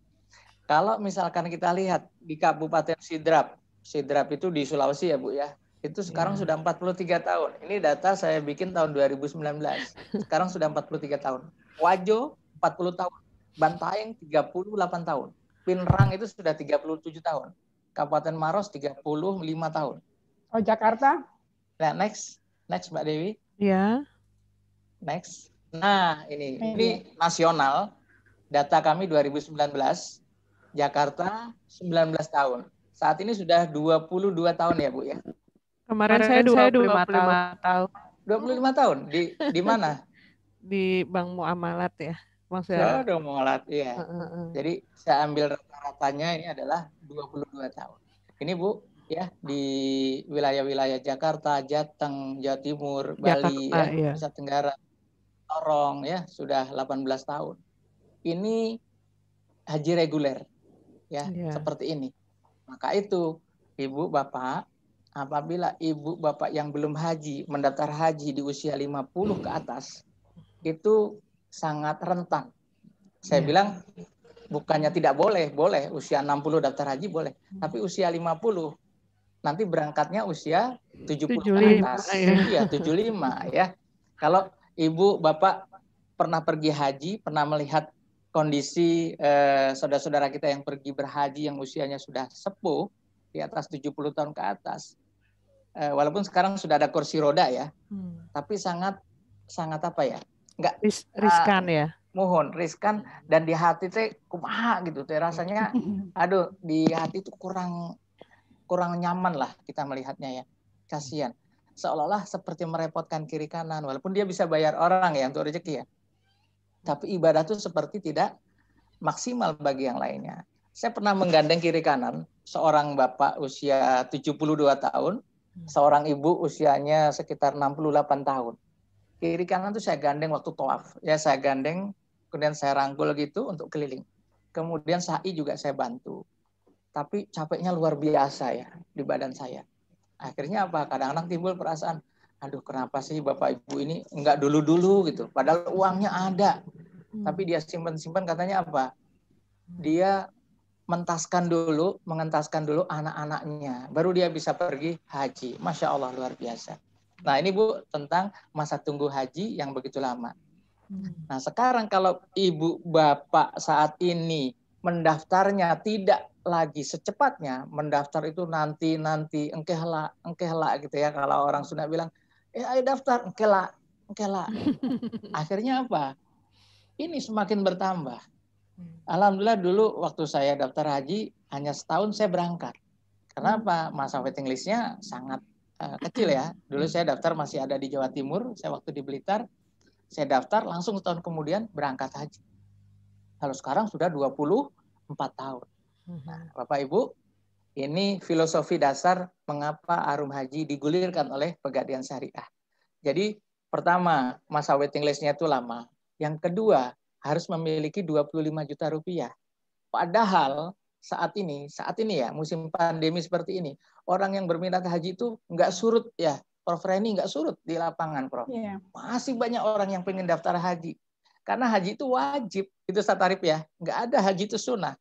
Kalau misalkan kita lihat di Kabupaten Sidrap itu di Sulawesi ya Bu ya, itu sekarang sudah 43 tahun. Ini data saya bikin tahun 2019. Sekarang sudah 43 tahun. Wajo 40 tahun. Bantaeng 38 tahun. Pinrang itu sudah 37 tahun. Kabupaten Maros 35 tahun. Oh, Jakarta? Nah, next Mbak Dewi. Ya. Next. Nah, ini nasional. Data kami 2019. Jakarta 19 tahun. Saat ini sudah 22 tahun ya, Bu ya. Kemarin saya 25 tahun. 25 tahun di mana? Di Bank Muamalat ya. Maksudnya Muamalat, iya. Jadi saya ambil rata-ratanya ini adalah 22 tahun. Ini Bu ya, di wilayah-wilayah Jakarta, Jateng, Jawa Timur, Bali ya, Nusa Tenggara, Sorong ya, sudah 18 tahun. Ini haji reguler ya, seperti ini. Maka itu Ibu Bapak, apabila Ibu Bapak yang belum haji mendaftar haji di usia 50 ke atas, itu sangat rentan. Saya bilang bukannya tidak boleh usia 60 daftar haji boleh, tapi usia 50 nanti berangkatnya usia 70 ke atas. Iya, 75 ya. Kalau Ibu Bapak pernah pergi haji, pernah melihat kondisi saudara-saudara kita yang pergi berhaji yang usianya sudah sepuh di atas 70 tahun ke atas. Walaupun sekarang sudah ada kursi roda ya. Tapi sangat apa ya? Enggak riskan ya. Mohon riskan, dan di hati teh kumaha gitu teh rasanya aduh, di hati itu kurang nyaman lah kita melihatnya ya. Kasihan. Seolah-olah seperti merepotkan kiri kanan, walaupun dia bisa bayar orang ya untuk rezeki ya. Tapi ibadah itu seperti tidak maksimal bagi yang lainnya. Saya pernah menggandeng kiri kanan seorang bapak usia 72 tahun, seorang ibu usianya sekitar 68 tahun. Kiri kanan tuh saya gandeng waktu tawaf. Ya saya gandeng, kemudian saya rangkul gitu untuk keliling. Kemudian sa'i juga saya bantu. Tapi capeknya luar biasa ya di badan saya. Akhirnya apa? Kadang-kadang timbul perasaan, aduh kenapa sih bapak ibu ini enggak dulu-dulu gitu. Padahal uangnya ada. Tapi dia simpan-simpan, katanya apa? Dia mengentaskan dulu anak-anaknya. Baru dia bisa pergi haji. Masya Allah, luar biasa. Nah ini Bu, tentang masa tunggu haji yang begitu lama. Nah sekarang kalau ibu bapak saat ini mendaftarnya tidak lagi secepatnya, mendaftar itu nanti engkehla gitu ya, kalau orang Sunda bilang ayo daftar engkehla. Akhirnya apa? Ini semakin bertambah. Alhamdulillah dulu waktu saya daftar haji hanya setahun saya berangkat. Kenapa? Masa waiting listnya sangat kecil ya. Dulu saya daftar masih ada di Jawa Timur, saya waktu di Blitar, saya daftar langsung setahun kemudian berangkat haji. Kalau sekarang sudah 24 tahun. Nah, Bapak Ibu, ini filosofi dasar mengapa Arum Haji digulirkan oleh Pegadaian Syariah. Jadi pertama, masa waiting list-nya itu lama. Yang kedua, harus memiliki 25 juta rupiah. Padahal saat ini ya, musim pandemi seperti ini, orang yang berminat haji itu nggak surut ya. Prof Reni nggak surut di lapangan, Prof. Yeah. Masih banyak orang yang pengen daftar haji. Karena haji itu wajib, itu Satarif ya. Nggak ada haji itu sunnah.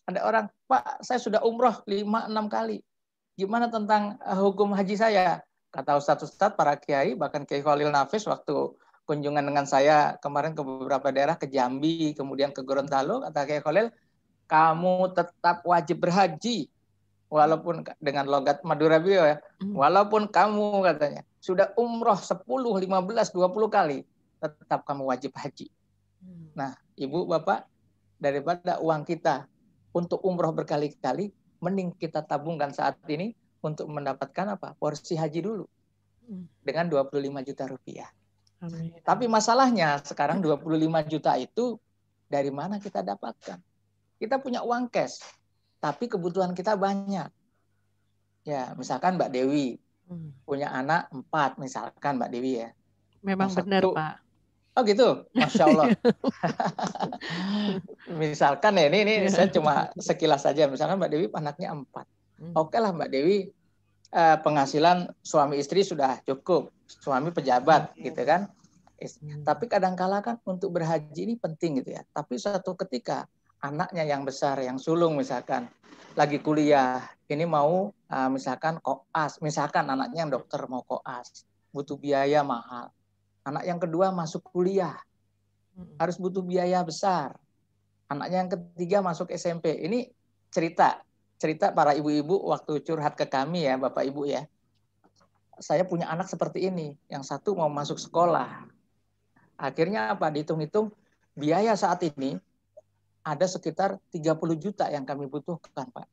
Ada orang, Pak, saya sudah umroh 5-6 kali. Gimana tentang hukum haji saya? Kata Ustadz, para kiai, bahkan Kiai Khalil Nafis waktu kunjungan dengan saya kemarin ke beberapa daerah, ke Jambi, kemudian ke Gorontalo, kata Kiai Khalil, kamu tetap wajib berhaji. Walaupun dengan logat Madura beliau ya, walaupun kamu katanya sudah umroh 10, 15, 20 kali, tetap kamu wajib haji. Nah, Ibu, Bapak, daripada uang kita untuk umroh berkali-kali, mending kita tabungkan saat ini untuk mendapatkan apa? Porsi haji dulu. Dengan 25 juta rupiah. Amin. Tapi masalahnya sekarang 25 juta itu dari mana kita dapatkan? Kita punya uang cash, tapi kebutuhan kita banyak. Ya, misalkan Mbak Dewi punya anak 4, misalkan Mbak Dewi ya. Memang benar, Pak. Oh gitu, Masya Allah. Misalkan ya, ini saya cuma sekilas saja. Misalkan Mbak Dewi anaknya 4. Oke lah Mbak Dewi, penghasilan suami istri sudah cukup. Suami pejabat gitu kan. Tapi kadang-kala kan untuk berhaji ini penting gitu ya. Tapi suatu ketika anaknya yang besar, yang sulung misalkan, lagi kuliah, ini mau misalkan koas. Misalkan anaknya yang dokter mau koas. Butuh biaya mahal. Anak yang kedua masuk kuliah, harus butuh biaya besar. Anaknya yang ketiga masuk SMP. Ini cerita para ibu-ibu waktu curhat ke kami ya, Bapak Ibu ya. Saya punya anak seperti ini, yang satu mau masuk sekolah. Akhirnya apa? Dihitung-hitung biaya saat ini ada sekitar 30 juta yang kami butuhkan, Pak.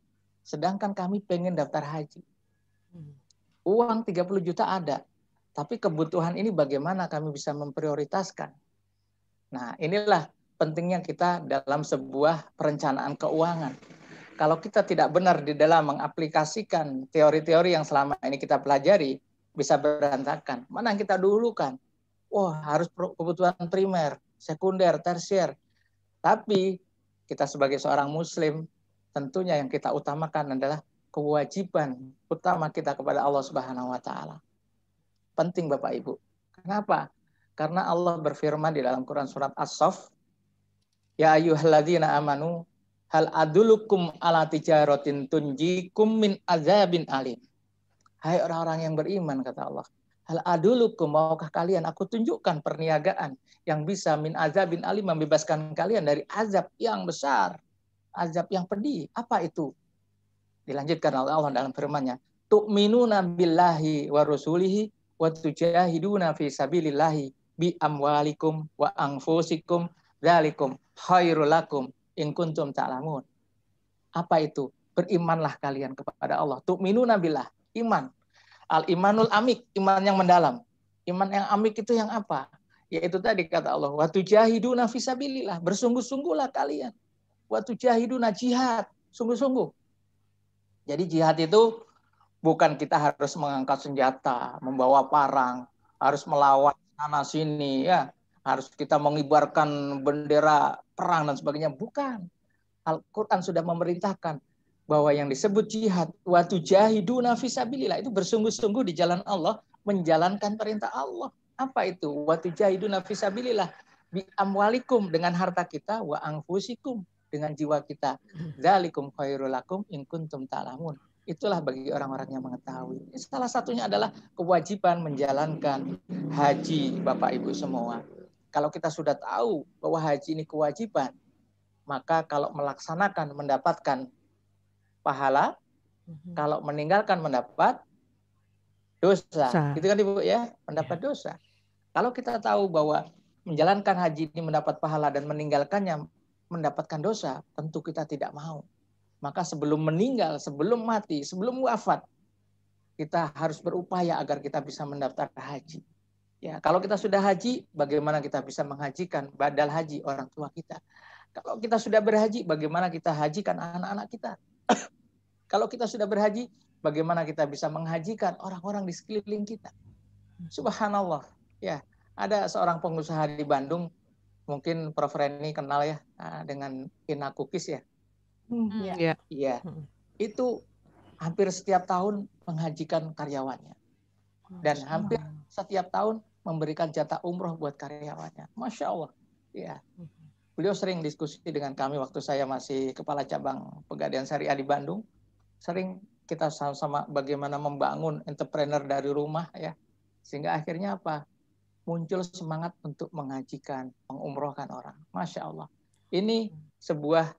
Sedangkan kami pengen daftar haji. Uang 30 juta ada. Tapi kebutuhan ini bagaimana kami bisa memprioritaskan? Nah, inilah pentingnya kita dalam sebuah perencanaan keuangan. Kalau kita tidak benar di dalam mengaplikasikan teori-teori yang selama ini kita pelajari, bisa berantakan. Mana yang kita dulukan? Wah, harus kebutuhan primer, sekunder, tersier. Tapi kita sebagai seorang muslim, tentunya yang kita utamakan adalah kewajiban utama kita kepada Allah Subhanahu wa taala. Penting Bapak Ibu. Kenapa? Karena Allah berfirman di dalam Quran surat As-Saff, ya ayyuhalladzina amanu hal adulukum ala tijaratin tunjikum min azabin alim. Hai orang-orang yang beriman, kata Allah, hal adulukum, maukah kalian aku tunjukkan perniagaan yang bisa min azabin alim, membebaskan kalian dari azab yang besar, azab yang pedih. Apa itu? Dilanjutkan oleh Allah dalam firman-Nya, tu'minuna billahi wa rasulihi wa tujahiduna fi sabilillahi bi amwalikum wa anfusikum dzalikum khairul lakum in kuntum ta'lamun. Apa itu? Berimanlah kalian kepada Allah. Tu'minuna billah, iman. Al-imanul amik, iman yang mendalam. Iman yang amik itu yang apa? Yaitu tadi kata Allah, wa tujahiduna fi sabilillah, bersungguh-sungguhlah kalian. Wa tujahiduna, jihad, sungguh-sungguh. Jadi jihad itu bukan kita harus mengangkat senjata, membawa parang, harus melawan sana sini ya, harus kita mengibarkan bendera perang dan sebagainya. Bukan. Al-Quran sudah memerintahkan bahwa yang disebut jihad, wa tujahiduna fisabilillah, itu bersungguh-sungguh di jalan Allah, menjalankan perintah Allah. Apa itu? Wa tujahiduna fisabilillah bi amwalikum, dengan harta kita, wa anfusikum, dengan jiwa kita. Dzalikum khairul lakum in kuntum ta'lamun. Itulah bagi orang-orang yang mengetahui. Salah satunya adalah kewajiban menjalankan haji, Bapak Ibu semua. Kalau kita sudah tahu bahwa haji ini kewajiban, maka kalau melaksanakan mendapatkan pahala, kalau meninggalkan mendapat dosa. Gitu kan Ibu ya, mendapat dosa. Kalau kita tahu bahwa menjalankan haji ini mendapat pahala dan meninggalkannya mendapatkan dosa, tentu kita tidak mau. Maka sebelum meninggal, sebelum mati, sebelum wafat, kita harus berupaya agar kita bisa mendaftar haji. Ya, kalau kita sudah haji, bagaimana kita bisa menghajikan badal haji orang tua kita? Kalau kita sudah berhaji, bagaimana kita hajikan anak-anak kita? Kalau kita sudah berhaji, bagaimana kita bisa menghajikan orang-orang di sekeliling kita? Subhanallah. Ya, ada seorang pengusaha di Bandung, mungkin Prof. Reni kenal ya, dengan Ina Cookies ya. Iya. Itu hampir setiap tahun menghajikan karyawannya. Dan hampir setiap tahun memberikan jatah umroh buat karyawannya. Masya Allah. Ya. Beliau sering diskusi dengan kami waktu saya masih kepala cabang Pegadaian Syariah di Bandung. Sering kita sama-sama bagaimana membangun entrepreneur dari rumah ya. Sehingga akhirnya apa? Muncul semangat untuk menghajikan, mengumrohkan orang. Masya Allah. Ini sebuah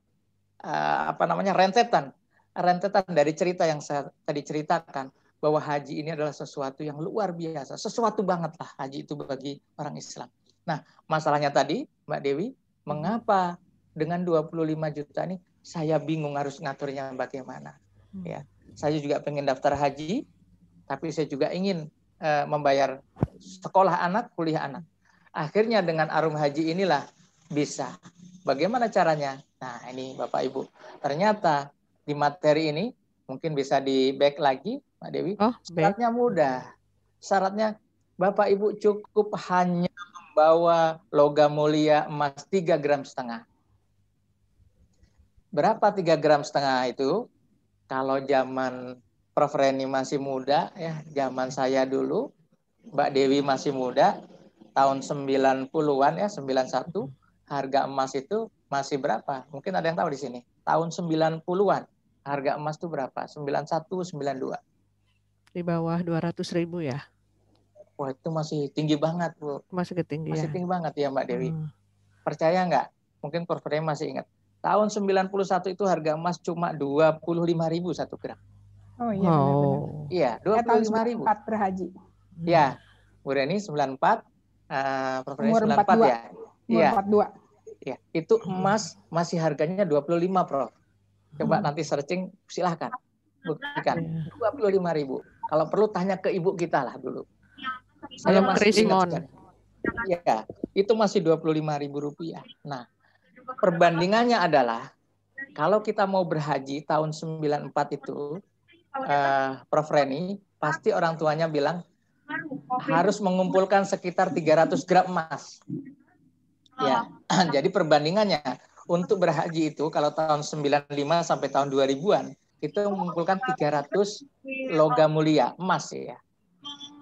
rentetan dari cerita yang saya tadi ceritakan, bahwa haji ini adalah sesuatu yang luar biasa, sesuatu banget lah haji itu bagi orang Islam. Nah, masalahnya tadi Mbak Dewi, mengapa dengan 25 juta ini saya bingung harus ngaturnya bagaimana? Ya, saya juga pengen daftar haji, tapi saya juga ingin membayar sekolah anak, kuliah anak. Akhirnya dengan Arum Haji inilah bisa. Bagaimana caranya? Nah, ini Bapak Ibu. Ternyata di materi ini mungkin bisa di back lagi, Mbak Dewi. Oh, baik. Syaratnya mudah. Syaratnya Bapak Ibu cukup hanya membawa logam mulia emas 3,5 gram. Berapa 3,5 gram itu? Kalau zaman Prof. Reni masih muda, ya, zaman saya dulu, Mbak Dewi masih muda, tahun 90-an ya, 91, harga emas itu masih berapa? Mungkin ada yang tahu di sini. Tahun 90-an, harga emas itu berapa? 91, 92. Di bawah 200.000 ya? Wah, itu masih tinggi banget, Bu. Masih ketinggian. Masih tinggi banget ya, Mbak Dewi. Percaya nggak? Mungkin Prof. Reni masih ingat. Tahun 91 itu harga emas cuma 25.000 1 gram. Oh iya benar-benar. Iya, 25.000. 4 berhaji. Ya, Bu Reni 94, Prof. Reni Umur 94 ya. Umur Iya. 42. Ya, itu emas masih harganya 25, Prof. Coba nanti searching, silahkan. Buktikan. 25.000. Kalau perlu tanya ke ibu kita lah dulu. Saya masih ingat sekali. Ya, itu masih 25.000 rupiah. Nah, perbandingannya adalah kalau kita mau berhaji tahun 94 itu, Prof. Reni, pasti orang tuanya bilang harus mengumpulkan sekitar 300 gram emas. Ya, jadi perbandingannya untuk berhaji itu kalau tahun 95 sampai tahun 2000-an itu mengumpulkan 300 logam mulia emas ya.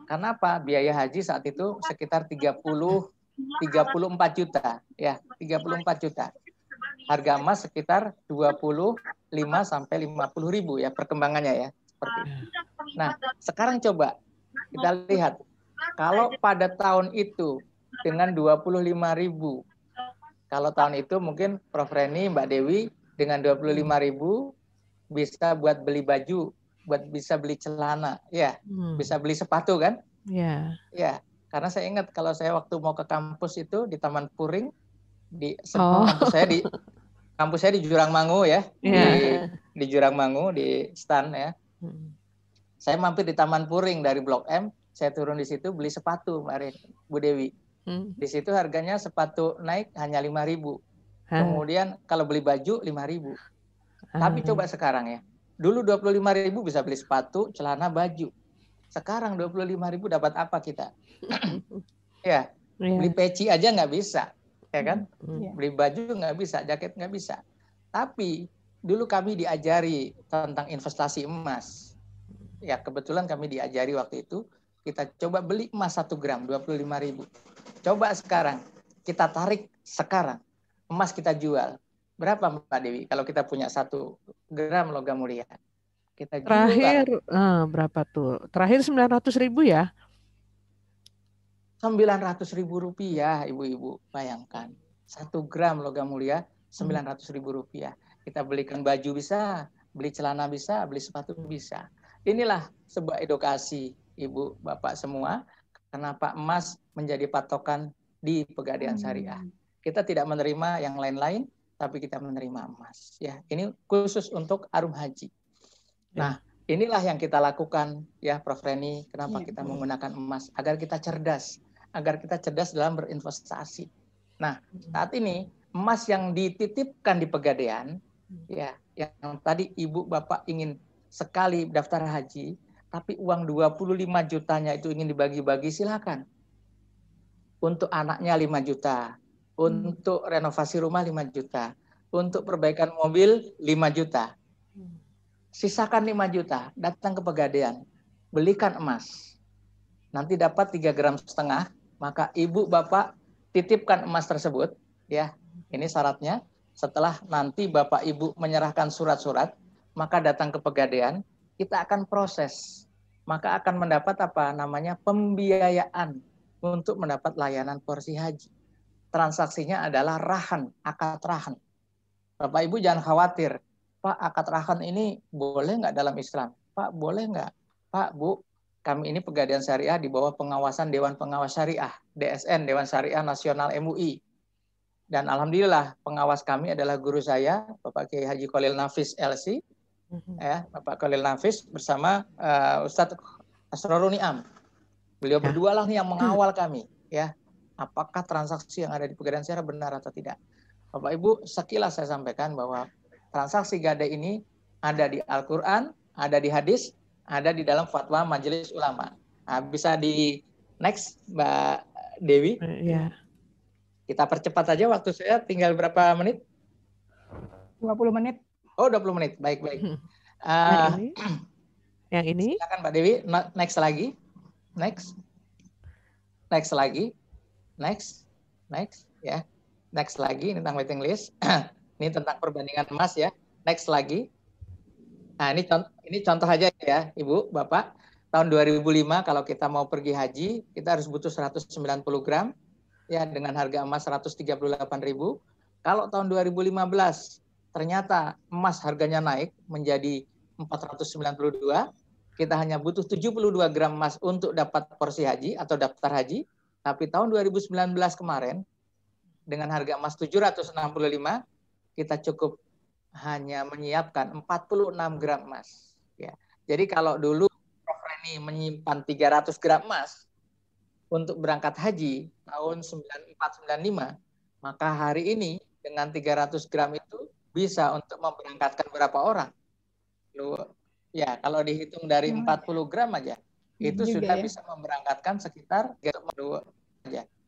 Karena apa? Biaya haji saat itu sekitar 34 juta ya, 34 juta. Harga emas sekitar 25 sampai 50.000 ya perkembangannya ya, seperti itu. Nah, sekarang coba kita lihat kalau pada tahun itu dengan 25.000. Kalau tahun itu mungkin Prof. Reni, Mbak Dewi dengan 25.000 bisa buat beli baju, bisa beli celana, ya, bisa beli sepatu kan? Ya. Ya, karena saya ingat kalau saya waktu mau ke kampus itu di Taman Puring, kampus saya di Jurangmangu ya, di Jurangmangu di stan ya. Saya mampir di Taman Puring dari Blok M, saya turun di situ beli sepatu, Bu Dewi. Di situ harganya sepatu naik hanya 5.000. Kemudian kalau beli baju 5.000. Tapi coba sekarang ya. Dulu 25.000 bisa beli sepatu, celana, baju. Sekarang 25.000 dapat apa kita? Ya, beli peci aja nggak bisa, ya kan? Beli baju nggak bisa, jaket nggak bisa. Tapi dulu kami diajari tentang investasi emas. Ya, kebetulan kami diajari waktu itu. Kita coba beli emas 1 gram, 25.000. Coba sekarang, kita tarik sekarang. Emas kita jual. Berapa Mbak Dewi kalau kita punya 1 gram logam mulia? Kita jual. Terakhir, berapa tuh? Terakhir 900.000 ya? 900.000 rupiah, ibu-ibu. Bayangkan. 1 gram logam mulia, 900.000 rupiah. Kita belikan baju bisa, beli celana bisa, beli sepatu bisa. Inilah sebuah edukasi, Ibu, Bapak semua, kenapa emas menjadi patokan di Pegadaian Syariah. Kita tidak menerima yang lain-lain, tapi kita menerima emas. Ya, ini khusus untuk Arum Haji. Nah, inilah yang kita lakukan, ya, Prof. Reni. Kenapa kita menggunakan emas? Agar kita cerdas dalam berinvestasi. Nah, saat ini emas yang dititipkan di Pegadaian, ya, yang tadi Ibu Bapak ingin sekali daftar haji, tapi uang 25 jutanya itu ingin dibagi-bagi, silakan. Untuk anaknya 5 juta, untuk renovasi rumah 5 juta, untuk perbaikan mobil 5 juta. Sisakan 5 juta, datang ke Pegadaian, belikan emas. Nanti dapat 3,5 gram, maka ibu bapak titipkan emas tersebut, ya. Ini syaratnya. Setelah nanti bapak ibu menyerahkan surat-surat, maka datang ke Pegadaian, kita akan proses. Maka akan mendapat apa namanya pembiayaan untuk mendapat layanan porsi haji. Transaksinya adalah rahan, akad rahan. Bapak ibu jangan khawatir, Pak, akad rahan ini boleh nggak dalam Islam? Pak, boleh nggak? Pak, Bu, kami ini Pegadaian Syariah di bawah pengawasan Dewan Pengawas Syariah, DSN, Dewan Syariah Nasional MUI. Dan alhamdulillah pengawas kami adalah guru saya, Bapak Kiai Haji Khalil Nafis LC, ya, Bapak Khalil Nafis bersama Ustadz Asrorun Ni'am. Beliau berdua lah nih yang mengawal kami, ya. apakah transaksi yang ada di Pegadaian Syariah benar atau tidak. Bapak Ibu, sekilas saya sampaikan bahwa transaksi gadai ini ada di Al-Quran, ada di hadis, ada di dalam fatwa Majelis Ulama. Nah, bisa di next, Mbak Dewi. Ya. Kita percepat aja, waktu saya tinggal berapa menit? 20 menit. Oh, 20 menit. Baik. Yang ini? Silakan Mbak Dewi, next lagi. Next lagi. Next, ya. Next lagi, ini tentang waiting list. Ini tentang perbandingan emas ya. Next lagi. Nah, ini contoh aja ya, Ibu, Bapak. Tahun 2005 kalau kita mau pergi haji, kita harus butuh 190 gram ya dengan harga emas 138.000. Kalau tahun 2015 ternyata emas harganya naik menjadi 492, kita hanya butuh 72 gram emas untuk dapat porsi haji atau daftar haji. Tapi tahun 2019 kemarin dengan harga emas 765, kita cukup hanya menyiapkan 46 gram emas. Ya. Jadi kalau dulu Prof. Reni menyimpan 300 gram emas untuk berangkat haji tahun 94-95, maka hari ini dengan 300 gram itu bisa untuk memberangkatkan berapa orang? Ya, kalau dihitung dari 40 gram aja, itu sudah bisa memberangkatkan sekitar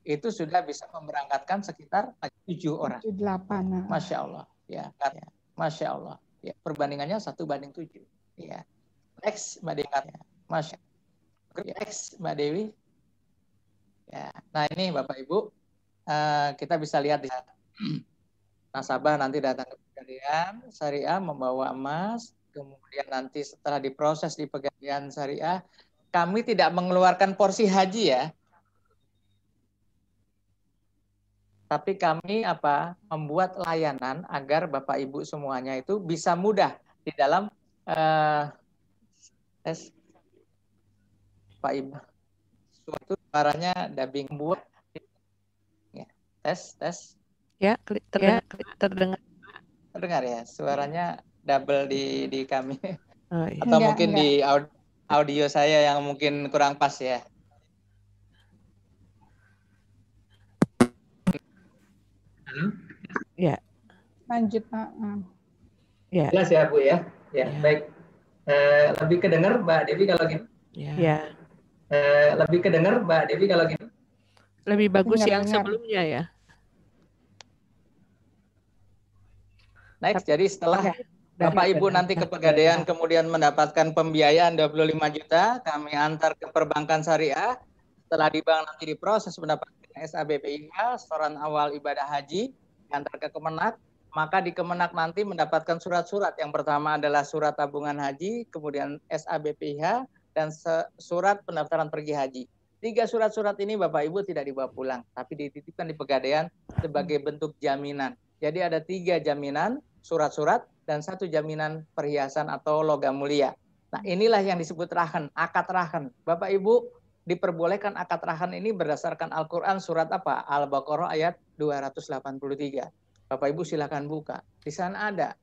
itu sudah bisa memberangkatkan sekitar 7 orang. 8. Masya Allah. Ya, Masya Allah. Ya, perbandingannya 1:7. Ya. Next, Mbak Dewi. Masya Allah. Next, Mbak Dewi. Ya. Nah, ini Bapak Ibu, kita bisa lihat di nasabah nanti datang ke Pegadaian Syariah membawa emas, kemudian nanti setelah diproses di Pegadaian Syariah, kami tidak mengeluarkan porsi haji ya. Tapi kami membuat layanan agar Bapak Ibu semuanya itu bisa mudah di dalam Pak Ibu. Suatu suaranya dubbing buat ya. Tes. Ya, terdengar. Terdengar ya, suaranya double di kami. Oh, iya. Atau mungkin di audio saya yang mungkin kurang pas ya. Ya. Lanjut, Ya. Jelas ya, Bu ya. Ya. Baik. Lebih kedengar Mbak Dewi kalau gini? Ya. Lebih kedengar Mbak Dewi kalau gini? Lebih bagus yang sebelumnya ya. Next, jadi setelah Bapak Ibu nanti ke Pegadaian kemudian mendapatkan pembiayaan 25 juta, kami antar ke perbankan syariah. Setelah di bank nanti diproses mendapatkan SABPIH, setoran awal ibadah haji, diantar ke Kemenak, maka di Kemenak nanti mendapatkan surat-surat. Yang pertama adalah surat tabungan haji, kemudian SABPIH, dan surat pendaftaran pergi haji. 3 surat-surat ini Bapak Ibu tidak dibawa pulang, tapi dititipkan di Pegadaian sebagai bentuk jaminan. Jadi ada 3 jaminan, surat-surat, dan 1 jaminan perhiasan atau logam mulia. Nah inilah yang disebut rahan, akad rahan. Bapak Ibu diperbolehkan akad rahan ini berdasarkan Al-Quran surat apa? Al-Baqarah ayat 283. Bapak Ibu silakan buka. Di sana ada.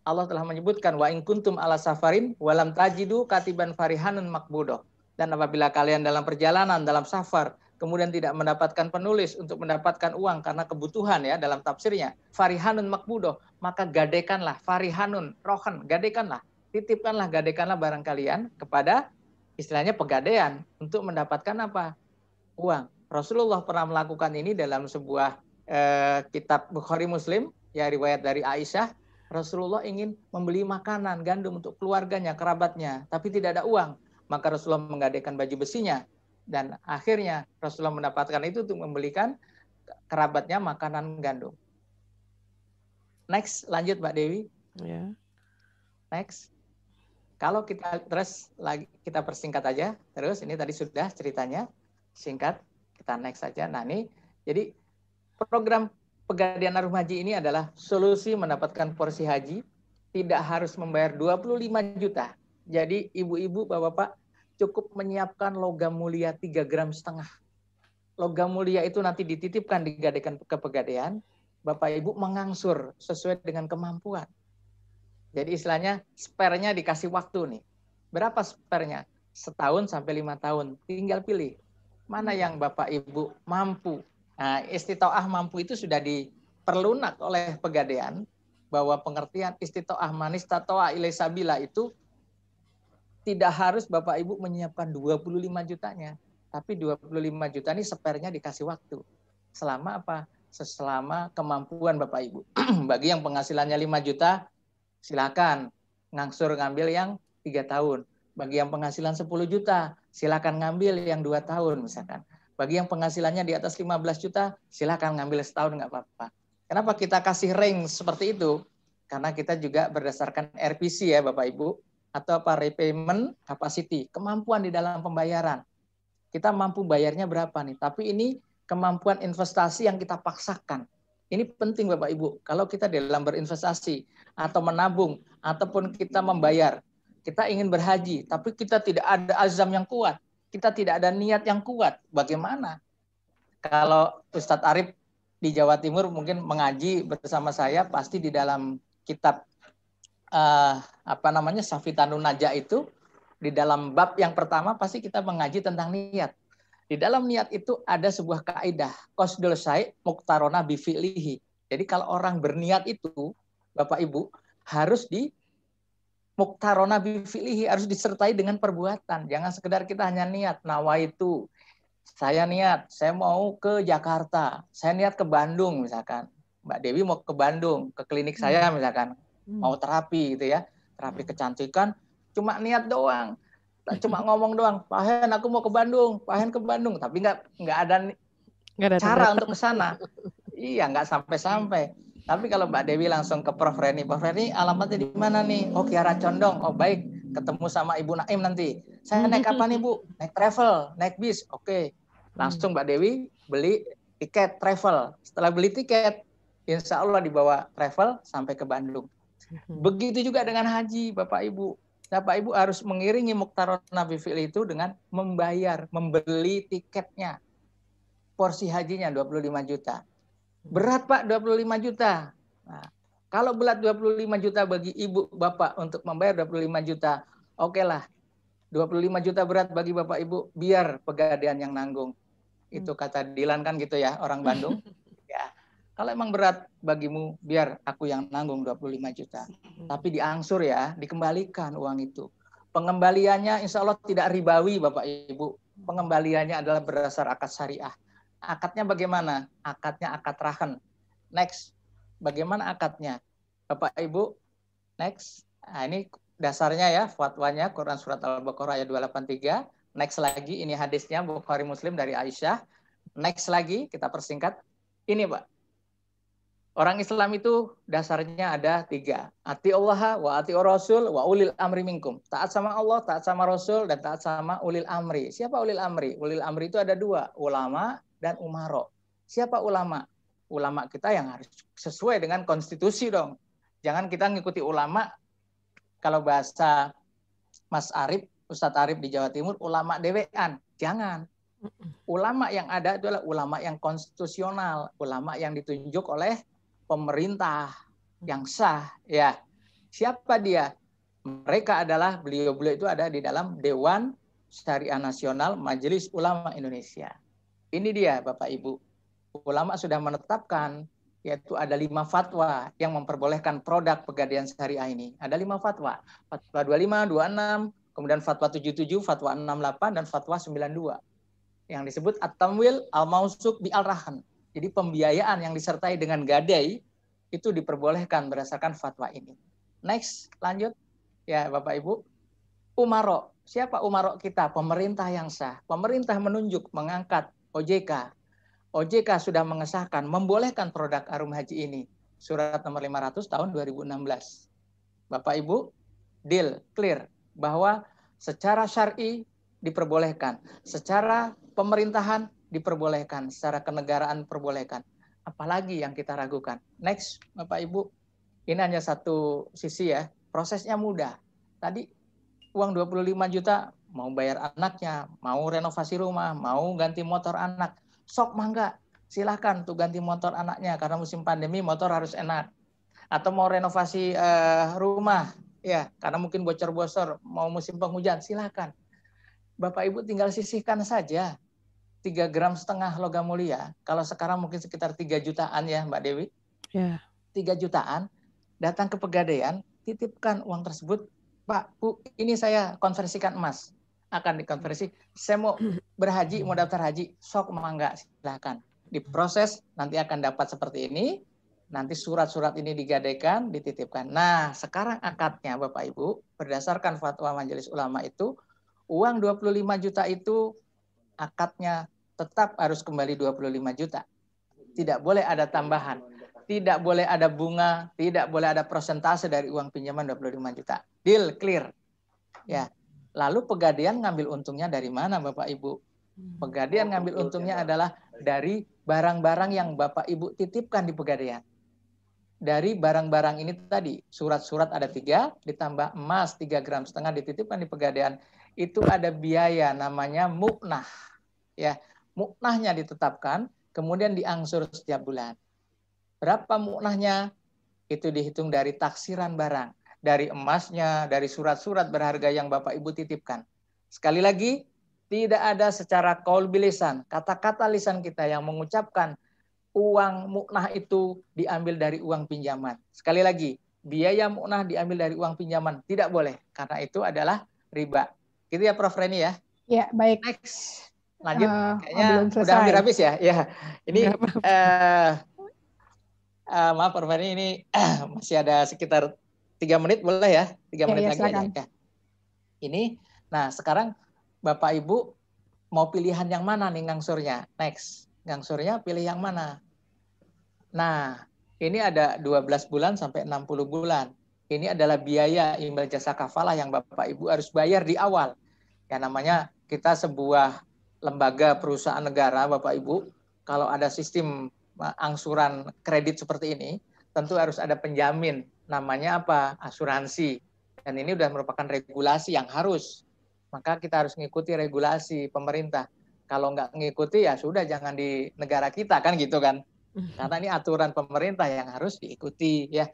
Allah telah menyebutkan wa in kuntum ala safarin walam tajidu katiban farihanun makbudoh. Dan apabila kalian dalam perjalanan, dalam safar, kemudian tidak mendapatkan penulis untuk mendapatkan uang karena kebutuhan ya dalam tafsirnya, farihanun makbudoh, maka gadaikanlah, farihanun, rohan, gadaikanlah, titipkanlah, gadaikanlah barang kalian kepada istilahnya Pegadaian untuk mendapatkan apa? Uang. Rasulullah pernah melakukan ini dalam sebuah kitab Bukhari Muslim, ya riwayat dari Aisyah. Rasulullah ingin membeli makanan, gandum untuk keluarganya, kerabatnya, tapi tidak ada uang. Maka Rasulullah menggadaikan baju besinya. Dan akhirnya Rasulullah mendapatkan itu untuk membelikan kerabatnya makanan gandum. Next, lanjut Mbak Dewi. Ya. Next. Kalau kita terus lagi kita persingkat aja, terus ini tadi sudah ceritanya singkat, kita next saja. Nah ini, jadi program Pegadaian Arum Haji ini adalah solusi mendapatkan porsi haji, tidak harus membayar 25 juta. Jadi ibu-ibu, bapak-bapak cukup menyiapkan logam mulia 3,5 gram. Logam mulia itu nanti dititipkan, digadaikan ke Pegadaian, Bapak Ibu mengangsur sesuai dengan kemampuan. Jadi istilahnya spare-nya dikasih waktu nih. Berapa spare-nya? 1 tahun sampai 5 tahun. Tinggal pilih. Mana yang Bapak Ibu mampu Nah, istitoah mampu itu sudah diperlunak oleh Pegadaian, bahwa pengertian istitoah manis tatoa ilai sabila itu tidak harus Bapak Ibu menyiapkan 25 jutanya, tapi 25 juta ini sepernya dikasih waktu. Selama apa? Selama kemampuan Bapak Ibu. Bagi yang penghasilannya 5 juta, silakan ngangsur ngambil yang 3 tahun. Bagi yang penghasilan 10 juta, silakan ngambil yang 2 tahun misalkan. Bagi yang penghasilannya di atas 15 juta, silakan ngambil setahun, nggak apa-apa. Kenapa kita kasih range seperti itu? Karena kita juga berdasarkan RPC ya Bapak Ibu, atau apa, repayment capacity, kemampuan di dalam pembayaran. Kita mampu bayarnya berapa nih? Tapi ini kemampuan investasi yang kita paksakan. Ini penting Bapak Ibu. Kalau kita dalam berinvestasi atau menabung ataupun kita membayar, kita ingin berhaji, tapi kita tidak ada azam yang kuat, kita tidak ada niat yang kuat. Bagaimana? Kalau Ustadz Arif di Jawa Timur mungkin mengaji bersama saya, pasti di dalam kitab Safitanun Najah itu, di dalam bab yang pertama pasti kita mengaji tentang niat. Di dalam niat itu ada sebuah kaidah, qasdul syai' muqtarona bi fi'lihi. Jadi kalau orang berniat itu, Bapak Ibu, harus di muqtarona bi fi'lihi, harus disertai dengan perbuatan. Jangan sekedar kita hanya niat, nawaitu, saya niat, saya mau ke Jakarta, saya niat ke Bandung misalkan. Mbak Dewi mau ke Bandung, ke klinik saya misalkan, mau terapi gitu ya, terapi kecantikan, cuma niat doang, cuma ngomong doang, Pak Hen aku mau ke Bandung, Pak Hen ke Bandung, tapi nggak ada cara untuk ke sana. Iya, nggak sampai-sampai. Tapi kalau Mbak Dewi langsung ke Prof Reni, Prof Reni alamatnya di mana nih? Oh Kiara Condong, oh baik, ketemu sama Ibu Naim nanti. Saya naik apa nih Bu? Naik travel, naik bis, oke. Langsung Mbak Dewi beli tiket travel. Setelah beli tiket, insya Allah dibawa travel sampai ke Bandung. Begitu juga dengan haji, Bapak Ibu. Bapak Ibu harus mengiringi muqtarona bi fi'li itu dengan membayar, membeli tiketnya. Porsi hajinya 25 juta. Berat Pak 25 juta. Nah, kalau berat 25 juta bagi Ibu Bapak untuk membayar 25 juta, oke lah. 25 juta berat bagi Bapak Ibu, biar Pegadaian yang nanggung. Itu kata Dilan kan gitu ya, orang Bandung. Ya. Kalau emang berat bagimu, biar aku yang nanggung 25 juta. Tapi diangsur ya, dikembalikan uang itu. Pengembaliannya insya Allah tidak ribawi Bapak Ibu. Pengembaliannya adalah berdasar akad syariah. Akadnya bagaimana? Akadnya akad rahan. Next. Bagaimana akadnya? Bapak Ibu, next. Nah, ini dasarnya ya, fatwanya Quran Surat Al-Baqarah ayat 283. Next lagi, ini hadisnya Bukhari Muslim dari Aisyah. Next lagi, kita persingkat. Ini Pak. Orang Islam itu dasarnya ada 3. Ati Allah wa ati Rasul wa ulil amri minkum. Taat sama Allah, taat sama Rasul, dan taat sama ulil amri. Siapa ulil amri? Ulil amri itu ada 2, ulama dan umaro. Siapa ulama? Ulama kita yang harus sesuai dengan konstitusi dong. Jangan kita ngikuti ulama, kalau bahasa Mas Arif, Ustadz Arif di Jawa Timur, ulama dewean. Jangan. Ulama yang ada adalah ulama yang konstitusional, ulama yang ditunjuk oleh pemerintah yang sah. Ya, siapa dia? Mereka adalah beliau-beliau itu ada di dalam Dewan Syariah Nasional Majelis Ulama Indonesia. Ini dia Bapak Ibu. Ulama sudah menetapkan, yaitu ada 5 fatwa yang memperbolehkan produk Pegadaian Syariah ini. Ada 5 fatwa. Fatwa 25, 26, kemudian fatwa 77, fatwa 68, dan fatwa 92. Yang disebut At-Tamwil Al-Mausuk bi Al-Rahan. Jadi pembiayaan yang disertai dengan gadai itu diperbolehkan berdasarkan fatwa ini. Next, lanjut. Ya Bapak Ibu. Umaro. Siapa umaro kita? Pemerintah yang sah. Pemerintah menunjuk, mengangkat OJK. OJK sudah mengesahkan, membolehkan produk Arum Haji ini. Surat nomor 500 tahun 2016. Bapak Ibu, deal, clear. Bahwa secara syar'i diperbolehkan. Secara pemerintahan diperbolehkan. Secara kenegaraan diperbolehkan. Apalagi yang kita ragukan. Next, Bapak Ibu. Ini hanya satu sisi ya. Prosesnya mudah. Tadi uang 25 juta mau bayar anaknya, mau renovasi rumah, mau ganti motor anak. Sok mangga, silahkan tuh ganti motor anaknya karena musim pandemi motor harus enak. Atau mau renovasi rumah, ya karena mungkin bocor-bocor, mau musim penghujan, silahkan. Bapak Ibu tinggal sisihkan saja. 3,5 gram logam mulia, kalau sekarang mungkin sekitar 3 jutaan ya Mbak Dewi. Ya. 3 jutaan, datang ke Pegadaian, titipkan uang tersebut, Pak, Bu, ini saya konversikan emas. Akan dikonversi, saya mau berhaji, mau daftar haji, sok mangga, silakan. Diproses, nanti akan dapat seperti ini, nanti surat-surat ini digadaikan, dititipkan. Nah, sekarang akadnya Bapak Ibu, berdasarkan fatwa Majelis Ulama itu, uang 25 juta itu akadnya tetap harus kembali 25 juta. Tidak boleh ada tambahan. Tidak boleh ada bunga, tidak boleh ada persentase dari uang pinjaman 25 juta. Deal, clear. Ya. Lalu Pegadaian ngambil untungnya dari mana Bapak Ibu? Pegadaian ngambil untungnya adalah dari barang-barang yang Bapak Ibu titipkan di Pegadaian. Dari barang-barang ini tadi, surat-surat ada 3, ditambah emas 3,5 gram dititipkan di Pegadaian. Itu ada biaya namanya muknah. Ya, muknahnya ditetapkan, kemudian diangsur setiap bulan. Berapa muknahnya? Itu dihitung dari taksiran barang, dari emasnya, dari surat-surat berharga yang Bapak Ibu titipkan. Sekali lagi, tidak ada secara qaul bilisan, kata-kata lisan kita yang mengucapkan uang muknah itu diambil dari uang pinjaman. Sekali lagi, biaya muknah diambil dari uang pinjaman, tidak boleh, karena itu adalah riba. Gitu ya Prof Reni ya? Ya, baik. Next. Lanjut, kayaknya belum selesai. udah hampir habis ya. Ya, ini maaf Prof Reni, ini masih ada sekitar 3 menit boleh ya? 3 menit lagi silakan. aja. Ya. Ini, nah sekarang Bapak Ibu mau pilihan yang mana nih ngangsurnya? Next, ngangsurnya pilih yang mana? Nah, ini ada 12 bulan sampai 60 bulan. Ini adalah biaya imbal jasa kafalah yang Bapak Ibu harus bayar di awal. Ya namanya kita sebuah lembaga perusahaan negara Bapak Ibu, kalau ada sistem angsuran kredit seperti ini, tentu harus ada penjamin. Namanya apa? Asuransi. Dan ini sudah merupakan regulasi yang harus. Maka kita harus mengikuti regulasi pemerintah. Kalau nggak mengikuti ya sudah jangan di negara kita kan gitu kan. Karena ini aturan pemerintah yang harus diikuti ya.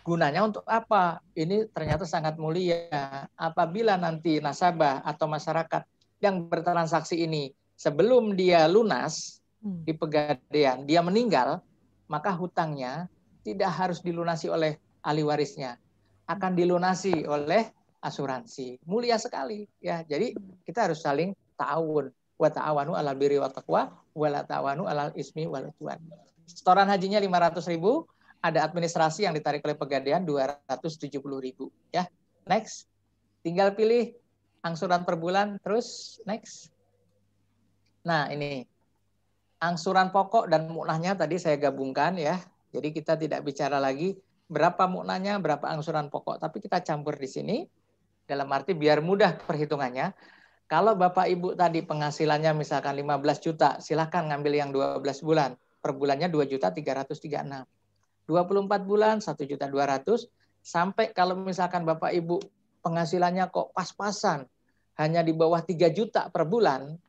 Gunanya untuk apa? Ini ternyata sangat mulia. Apabila nanti nasabah atau masyarakat yang bertransaksi ini sebelum dia lunas di Pegadaian, dia meninggal, maka hutangnya tidak harus dilunasi oleh ahli warisnya, akan dilunasi oleh asuransi. Mulia sekali ya. Jadi kita harus saling ta'awun. Wa ta'awanu 'alal birri wat taqwa wa la ta'awanu 'alal ismi wal 'udwan. Setoran hajinya 500.000, ada administrasi yang ditarik oleh Pegadaian 270.000 ya. Next. Tinggal pilih angsuran per bulan, terus next. Nah, ini angsuran pokok dan muknahnya tadi saya gabungkan ya. Jadi kita tidak bicara lagi berapa muknahnya, berapa angsuran pokok, tapi kita campur di sini dalam arti biar mudah perhitungannya. Kalau Bapak Ibu tadi penghasilannya misalkan 15 juta, silakan ngambil yang 12 bulan. Per bulannya 2.336. 24 bulan 1.200.000, sampai kalau misalkan Bapak Ibu penghasilannya kok pas-pasan hanya di bawah 3 juta per bulan,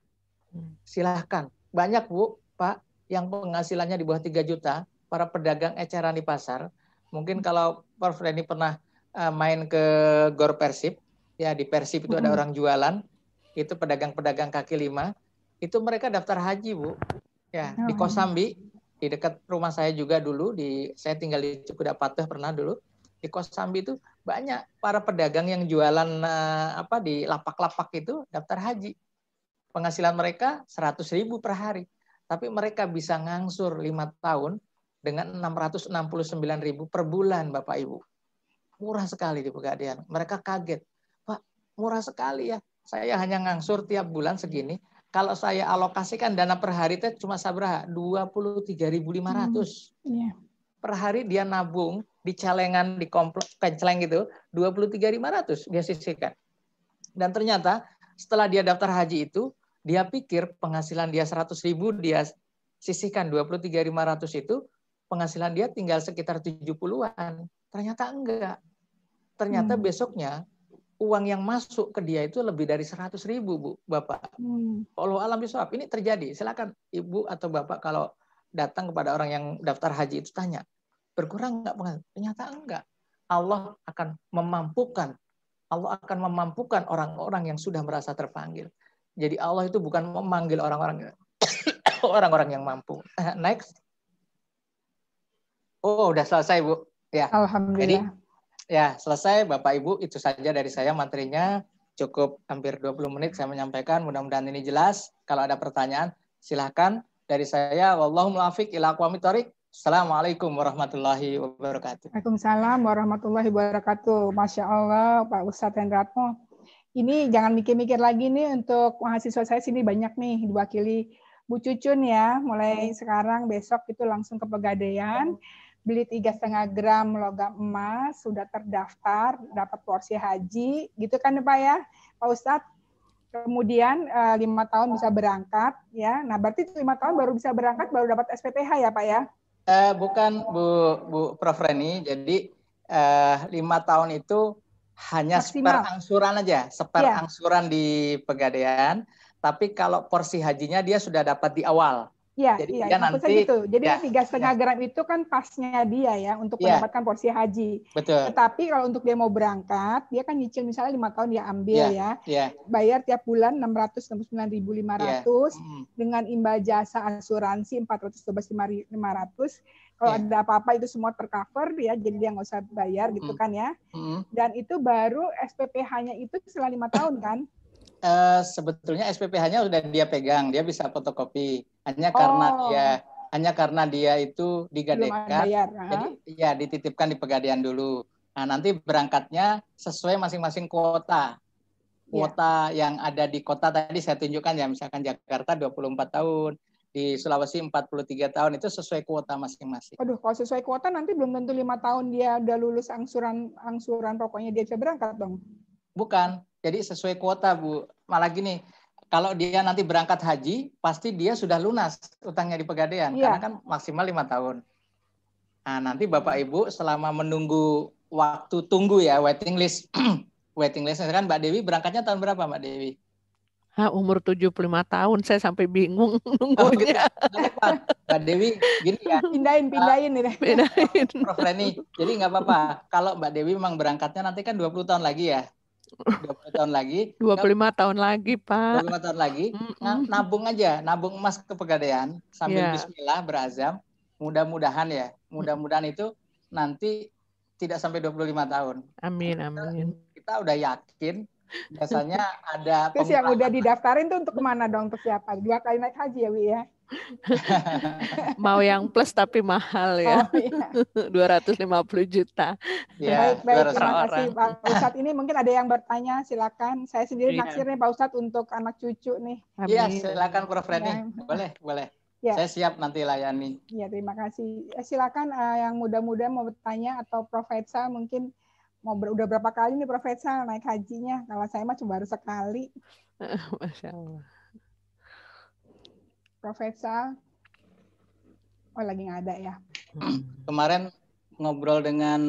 silahkan. Banyak Bu, Pak, yang penghasilannya di bawah 3 juta, para pedagang eceran di pasar. Mungkin kalau Prof Reni pernah main ke Gor Persib, ya di Persib itu ada orang jualan, itu pedagang-pedagang kaki lima, itu mereka daftar haji Bu. Ya, di Kosambi, di dekat rumah saya juga dulu, saya tinggal di Cikuda-Patuh pernah dulu. Di Kosambi itu banyak para pedagang yang jualan di lapak-lapak itu daftar haji. Penghasilan mereka 100.000 per hari. Tapi mereka bisa ngangsur 5 tahun dengan 669.000 per bulan Bapak Ibu. Murah sekali di Pegadaian. Mereka kaget. Pak, murah sekali ya. Saya hanya ngangsur tiap bulan segini. Kalau saya alokasikan dana per hari itu cuma sabraha 23.500. Per hari dia nabung di celengan, di komplek kenceleng gitu, 23.500 dia sisihkan. Dan ternyata setelah dia daftar haji itu, dia pikir penghasilan dia 100.000, dia sisihkan 23.500 itu, penghasilan dia tinggal sekitar 70-an. Ternyata enggak. Ternyata besoknya uang yang masuk ke dia itu lebih dari 100.000, Bu, Bapak. Kalau alam bisawab ini terjadi, silakan Ibu atau Bapak kalau datang kepada orang yang daftar haji itu tanya, berkurang enggak penghasilan? Ternyata enggak. Allah akan memampukan orang-orang yang sudah merasa terpanggil. Jadi Allah itu bukan memanggil orang-orang orang-orang yang mampu. Next. Oh, udah selesai, Bu. Ya. Alhamdulillah. Jadi, ya, selesai Bapak Ibu, itu saja dari saya materinya. Cukup hampir 20 menit saya menyampaikan, mudah-mudahan ini jelas. Kalau ada pertanyaan, silahkan. Dari saya, wallahu muwaffiq ila aqwamit thoriq. Assalamualaikum warahmatullahi wabarakatuh. Waalaikumsalam warahmatullahi wabarakatuh. Masya Allah, Pak Ustadz Hendratmo. Ini jangan mikir-mikir lagi nih, untuk mahasiswa saya sini banyak nih diwakili Bu Cucun ya. Mulai sekarang besok itu langsung ke Pegadaian, beli 3,5 gram logam emas, sudah terdaftar, dapat porsi haji, gitu kan Pak ya, Pak Ustadz. Kemudian 5 tahun bisa berangkat ya. Nah berarti 5 tahun baru bisa berangkat, baru dapat SPPH ya Pak ya? Bukan Bu Prof Reni, jadi 5 tahun itu hanya maksimal angsuran aja, angsuran di Pegadaian. Tapi kalau porsi hajinya dia sudah dapat di awal. Iya, jadi iya, dia nanti gitu. Jadi 3,5 gram itu kan pasnya dia ya untuk mendapatkan porsi haji. Betul. Tetapi kalau untuk dia mau berangkat, dia kan nyicil misalnya 5 tahun dia ambil bayar tiap bulan 669.500 dengan imbal jasa asuransi 412.500. Kalau ada apa-apa itu semua tercover ya, jadi dia nggak usah bayar gitu kan ya. Dan itu baru SPPH-nya itu setelah 5 tahun kan? Sebetulnya SPPH-nya sudah dia pegang, dia bisa fotokopi. Hanya karena dia itu digadaikan, jadi ya dititipkan di Pegadaian dulu. Nah nanti berangkatnya sesuai masing-masing kuota. Kuota yang ada di kota tadi saya tunjukkan ya, misalkan Jakarta 24 tahun, di Sulawesi 43 tahun, itu sesuai kuota masing-masing. Aduh, kalau sesuai kuota nanti belum tentu 5 tahun dia udah lulus angsuran pokoknya dia bisa berangkat dong. Bukan, jadi sesuai kuota Bu. Malah gini, kalau dia nanti berangkat haji, pasti dia sudah lunas utangnya di Pegadaian, karena kan maksimal 5 tahun. Nah, nanti Bapak Ibu selama menunggu waktu tunggu ya, waiting list. Waiting list kan Mbak Dewi berangkatnya tahun berapa Mbak Dewi? Umur 75 tahun, saya sampai bingung nunggunya. Mbak Dewi, gini ya. Pindahin. Prof Reni, jadi nggak apa-apa. Kalau Mbak Dewi memang berangkatnya nanti kan 20 tahun lagi ya. 20 tahun lagi. 25 tahun lagi, Pak. 25 tahun lagi. Nabung aja, nabung emas ke Pegadaian sambil bismillah berazam. Mudah-mudahan itu nanti tidak sampai 25 tahun. Amin. Kita udah yakin biasanya ada terus yang udah didaftarin tuh untuk kemana dong, untuk siapa? 2 kali naik haji ya, Wi ya? Mau yang plus tapi mahal ya. 250 juta. Ya, baik. Terima kasih Pak Ustadz. Ini mungkin ada yang bertanya, silakan. Saya sendiri naksir nih Pak Ustadz untuk anak cucu nih. Iya, silakan Prof Reni. Boleh. Ya. Saya siap nanti layani. Iya, terima kasih. Silakan yang muda-muda mau bertanya, atau Prof Faisal mungkin udah berapa kali nih Prof Faisal naik hajinya? Kalau saya mah baru sekali. Masya Allah. Prof Faisal, lagi nggak ada ya. Kemarin ngobrol dengan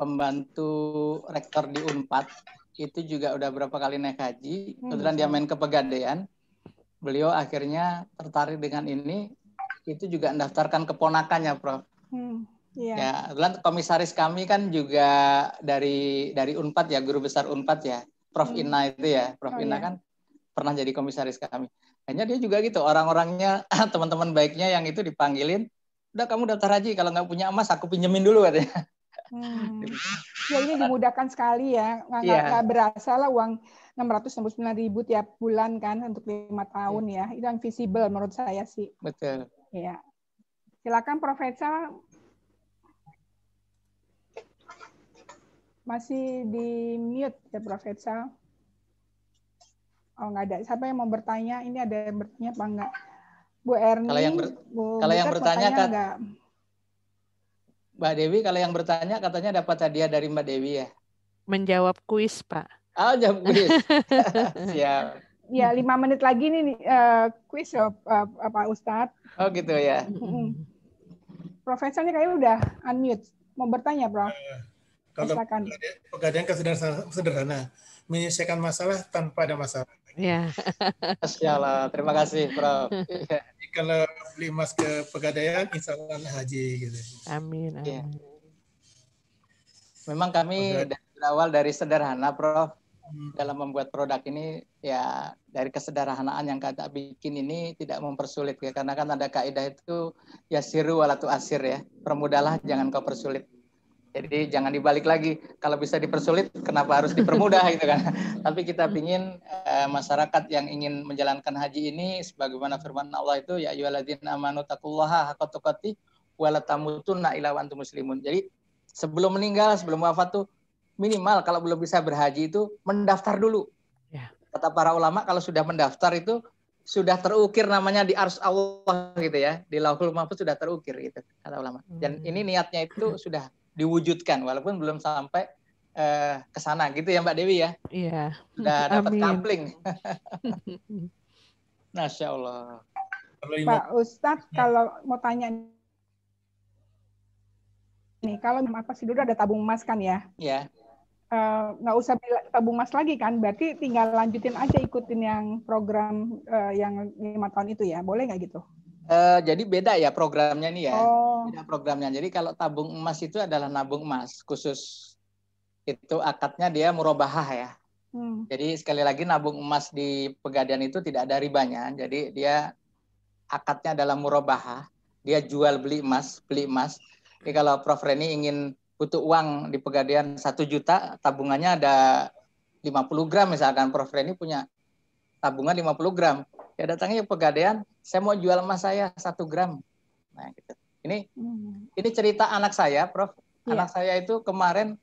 pembantu rektor di Unpad, itu juga udah berapa kali naik haji. Kebetulan dia main ke Pegadaian. Beliau akhirnya tertarik dengan ini, itu juga mendaftarkan keponakannya, Prof. Ya, kebetulan komisaris kami kan juga dari Unpad ya, guru besar Unpad ya, Prof Ina itu ya, Prof Ina kan pernah jadi komisaris kami. Hanya dia juga gitu, orang-orangnya, teman-teman baiknya yang itu dipanggilin, udah kamu daftar haji, kalau nggak punya emas aku pinjemin dulu katanya. Ya ini dimudahkan sekali ya, nggak berasa lah uang 669.000 tiap bulan kan untuk 5 tahun ya, itu yang visible menurut saya sih. Betul. Ya, silakan Prof Faisal. Masih di mute ya Prof Faisal. Nggak ada. Siapa yang mau bertanya? Ini ada yang bertanya apa enggak? Bu Erni. Kalau yang bertanya kan Mbak Dewi, kalau yang bertanya katanya dapat hadiah dari Mbak Dewi ya? Menjawab kuis, Pak. Jawab kuis. Siap. Ya, 5 menit lagi nih kuis Pak Ustadz. Oh gitu ya. Prof Faisal kayaknya udah unmute. Mau bertanya, Prof? Kalau Pegadaian kan sederhana, menyelesaikan masalah tanpa ada masalah. Ya. Masya Allah, terima kasih Prof. Jadi kalau beli emas ke Pegadaian, insya Allah haji gitu. Amin. Ya. Memang kami dari awal dari sederhana Prof. dalam membuat produk ini ya dari kesederhanaan yang kata bikin ini tidak mempersulit ya, karena kan ada kaidah itu yasiru wala tu'asir ya, permudahlah jangan kau persulit. Jadi jangan dibalik lagi, kalau bisa dipersulit kenapa harus dipermudah gitu kan. Tapi kita ingin masyarakat yang ingin menjalankan haji ini sebagaimana firman Allah itu ya ayyuhalladzina amanu taqullaha haqqa tuqatih wa la tamutunna illa wa antum muslimun. Jadi sebelum meninggal, sebelum wafat tuh minimal kalau belum bisa berhaji itu mendaftar dulu. Ya. Kata para ulama kalau sudah mendaftar itu sudah terukir namanya di arsy Allah gitu ya, di Lauhul Mahfuz sudah terukir gitu kata ulama. Dan ini niatnya itu sudah diwujudkan walaupun belum sampai ke sana gitu ya Mbak Dewi ya. Iya. Sudah dapat kapling. Masya Allah. Pak Ustadz kalau mau tanya nih, kalau apa sih dulu ada tabung emas kan ya? Iya. Nggak usah tabung emas lagi kan? Berarti tinggal lanjutin aja ikutin yang program yang 5 tahun itu ya? Boleh nggak gitu? Jadi beda ya programnya nih ya. Beda programnya. Jadi kalau tabung emas itu adalah nabung emas khusus, itu akadnya dia murabahah ya. Jadi sekali lagi nabung emas di Pegadaian itu tidak ada ribanya. Jadi dia akadnya adalah murabahah. Dia jual beli emas. Jadi kalau Prof Reni ingin butuh uang di Pegadaian 1 juta, tabungannya ada 50 gram misalkan, Prof Reni punya tabungan 50 gram. Ya datangnya ke Pegadaian, saya mau jual emas saya 1 gram. Nah, gitu. Ini cerita anak saya, Prof. Anak saya itu kemarin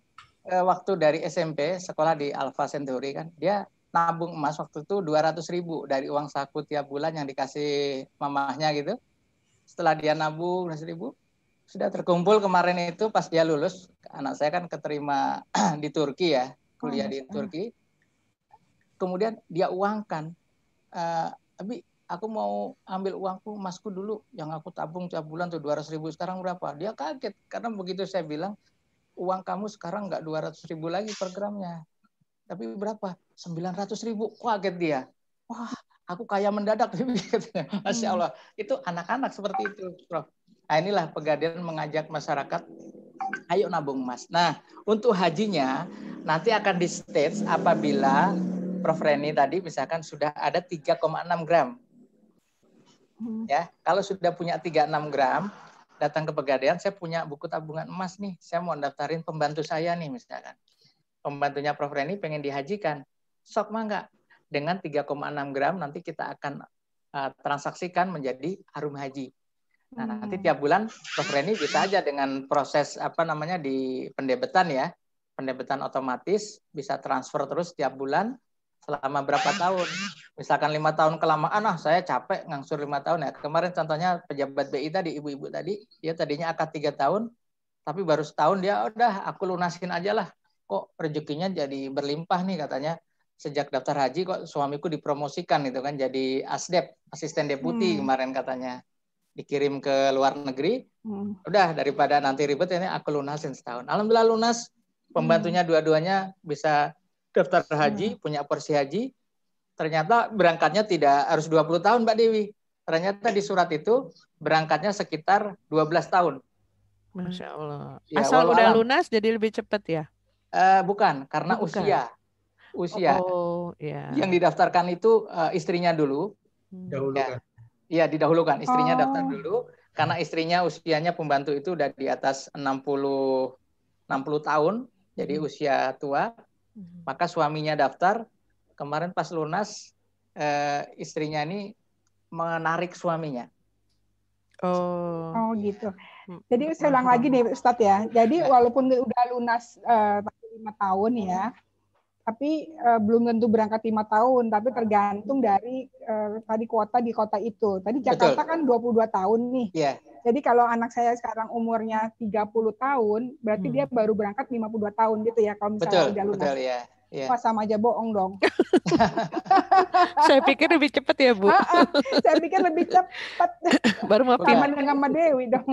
waktu dari SMP, sekolah di Alpha Centauri kan, dia nabung emas waktu itu 200.000 dari uang saku tiap bulan yang dikasih mamahnya gitu. Setelah dia nabung 200.000, sudah terkumpul kemarin itu pas dia lulus. Anak saya kan keterima di Turki ya, kuliah di Turki. Kemudian dia uangkan. Tapi aku mau ambil uangku, emasku dulu yang aku tabung tiap bulan tuh 200.000, sekarang berapa? Dia kaget karena begitu saya bilang uang kamu sekarang nggak 200.000 lagi per gramnya, tapi berapa? 900.000. Kaget dia. Wah, aku kaya mendadak. Masya Allah. Itu anak-anak seperti itu, Prof. Nah, inilah Pegadaian mengajak masyarakat, ayo nabung emas. Nah, untuk hajinya nanti akan di stage apabila Prof Reni tadi misalkan sudah ada 3,6 gram. Ya, kalau sudah punya 36 gram, datang ke Pegadaian, saya punya buku tabungan emas nih, saya mau daftarin pembantu saya nih misalkan. Pembantunya Prof Reni pengen dihajikan. Sok mangga. Dengan 3,6 gram nanti kita akan transaksikan menjadi harum haji. Nah, nanti tiap bulan Prof Reni bisa aja dengan proses di pendebetan ya. Pendebetan otomatis bisa transfer terus tiap bulan selama berapa tahun. Misalkan 5 tahun kelamaan, saya capek ngangsur 5 tahun ya. Kemarin contohnya pejabat BI tadi, ibu-ibu tadi, dia tadinya akad 3 tahun, tapi baru setahun dia udah aku lunasin aja lah. Kok rezekinya jadi berlimpah nih katanya. Sejak daftar haji kok suamiku dipromosikan gitu kan jadi asdep, asisten deputi kemarin katanya. Dikirim ke luar negeri. Udah daripada nanti ribet ini aku lunasin setahun. Alhamdulillah lunas. Pembantunya dua-duanya bisa daftar haji, punya porsi haji. Ternyata berangkatnya tidak harus 20 tahun, Mbak Dewi. Ternyata di surat itu berangkatnya sekitar 12 tahun. Masya Allah. Ya, asal udah lunas jadi lebih cepat ya? Bukan, karena usia. Oh, ya. Yang didaftarkan itu istrinya dulu. Dahulukan. Iya, didahulukan. Istrinya daftar dulu. Karena istrinya usianya pembantu itu udah di atas 60 tahun. Jadi usia tua. Maka suaminya daftar. Kemarin pas lunas, istrinya ini menarik suaminya. Oh gitu. Jadi saya ulang lagi nih Ustadz ya. Jadi walaupun udah lunas 5 tahun ya, tapi belum tentu berangkat 5 tahun, tapi tergantung dari tadi kuota di kota itu. Tadi Jakarta kan 22 tahun nih. Yeah. Jadi kalau anak saya sekarang umurnya 30 tahun, berarti dia baru berangkat 52 tahun gitu ya kalau misalnya udah lunas. Betul, ya. Yeah. Wah, sama aja bohong dong. Saya pikir lebih cepat ya, Bu. Saya pikir lebih cepat. Baru mau sama dengan Mbak Dewi dong.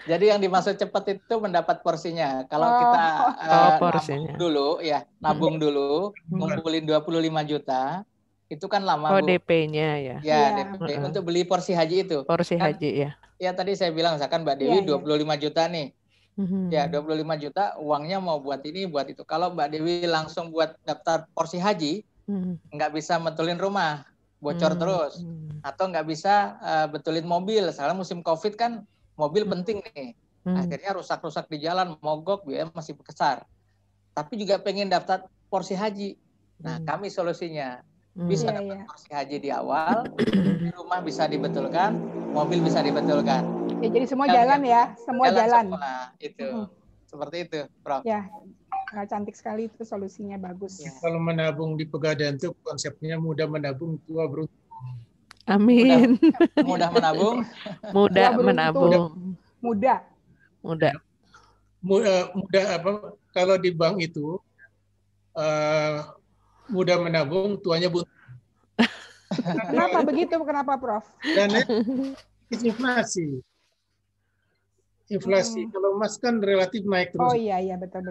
Jadi yang dimaksud cepat itu mendapat porsinya. Kalau kita nabung dulu, ya nabung dulu, ngumpulin 25 juta, itu kan lama, Bu. DP-nya ya. Ya, DP. Untuk beli porsi haji itu. Porsi kan, haji ya. Ya tadi saya bilang, misalkan Mbak Dewi 25 juta nih. Ya, 25 juta uangnya mau buat ini, buat itu. Kalau Mbak Dewi langsung buat daftar porsi haji, nggak bisa betulin rumah, bocor terus. Atau nggak bisa betulin mobil. Soalnya musim COVID kan mobil penting nih. Akhirnya rusak-rusak di jalan, mogok, biaya masih besar. Tapi juga pengen daftar porsi haji. Nah, kami solusinya. Bisa dapat porsi haji di awal, rumah bisa dibetulkan, mobil bisa dibetulkan. Ya, jadi semua jalan ya, semua jalan. Semua, itu. Seperti itu, Prof. Ya, cantik sekali itu solusinya, bagus. Kalau menabung di Pegadaian itu konsepnya mudah menabung, tua beruntung. Amin. Mudah menabung. Mudah menabung. Mudah. Mudah apa? Kalau di bank itu mudah menabung, tuanya buntung. Kenapa begitu? Kenapa, Prof? Dan inflasi. Inflasi kalau emas kan relatif naik terus. Oh iya betul.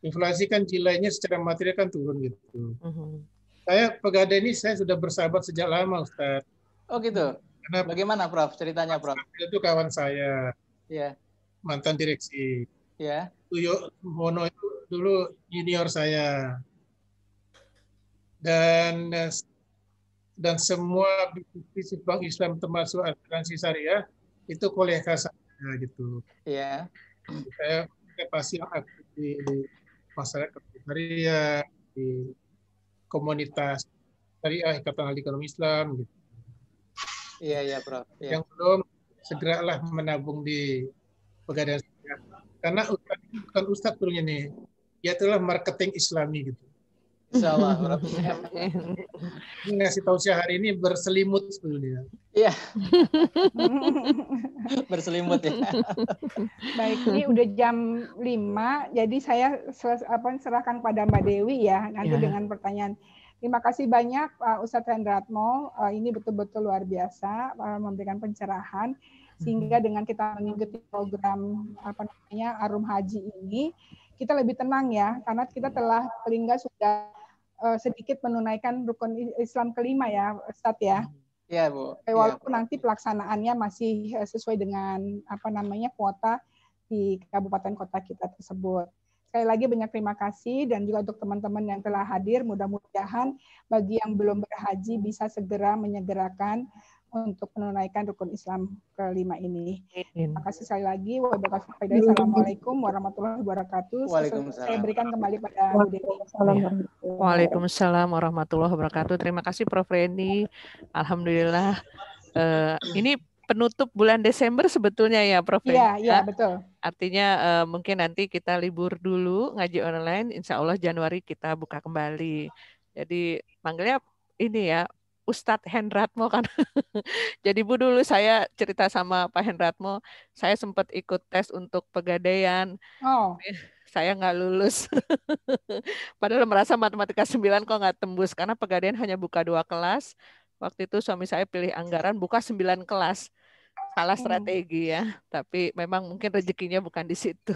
Inflasi kan nilainya secara material kan turun gitu. Saya Pegadaian ini saya sudah bersahabat sejak lama, Ustaz. Oh gitu. Karena bagaimana, Prof? Ceritanya, Prof? Itu kawan saya. Iya. Mantan direksi. Iya. Tuyo Mono itu dulu junior saya. Dan semua bisnis bank Islam termasuk asuransi syariah itu kolega saya gitu. Iya. Saya pasti aktif di masyarakat syariah, di komunitas syariah, Ikatan Ahli Ekonomi Islam gitu. Iya, Prof. Iya. Yang belum segeralah menabung di Pegadaian Syariah. Karena Ustaz bukan Ustaz turunnya nih. Dia itulah marketing Islami gitu. Insyaallah, Prof. Ngasih tahu saya hari ini berselimut sebetulnya. Iya. Berselimut ya. Baik, ini udah jam 5, jadi saya serahkan pada Mbak Dewi ya, nanti dengan pertanyaan. Terima kasih banyak Pak Ustadz Hendratmo, ini betul-betul luar biasa memberikan pencerahan, sehingga dengan kita mengikuti program Arum Haji ini, kita lebih tenang ya, karena kita telah paling nggak sudah sedikit menunaikan rukun Islam kelima ya, Ustadz ya. Iya, Bu. Walaupun nanti pelaksanaannya masih sesuai dengan kuota di kabupaten kota kita tersebut. Sekali lagi banyak terima kasih dan juga untuk teman-teman yang telah hadir, mudah-mudahan bagi yang belum berhaji bisa segera menyegerakan untuk menunaikan rukun Islam kelima ini. Terima kasih sekali lagi. Wassalamualaikum warahmatullahi wabarakatuh. Saya berikan kembali pada Bu Dewi. Waalaikumsalam warahmatullahi wabarakatuh. Terima kasih Prof. Reni. Alhamdulillah. Ini penutup bulan Desember sebetulnya ya Prof. Reni. Iya, betul. Artinya mungkin nanti kita libur dulu ngaji online. Insya Allah Januari kita buka kembali. Jadi panggilnya ini ya, Ustadz Hendratmo kan. Jadi Bu dulu saya cerita sama Pak Hendratmo, saya sempat ikut tes untuk Pegadaian. Saya nggak lulus. Padahal merasa matematika 9 kok nggak tembus, karena Pegadaian hanya buka 2 kelas. Waktu itu suami saya pilih anggaran buka 9 kelas. Salah strategi ya, tapi memang mungkin rezekinya bukan di situ.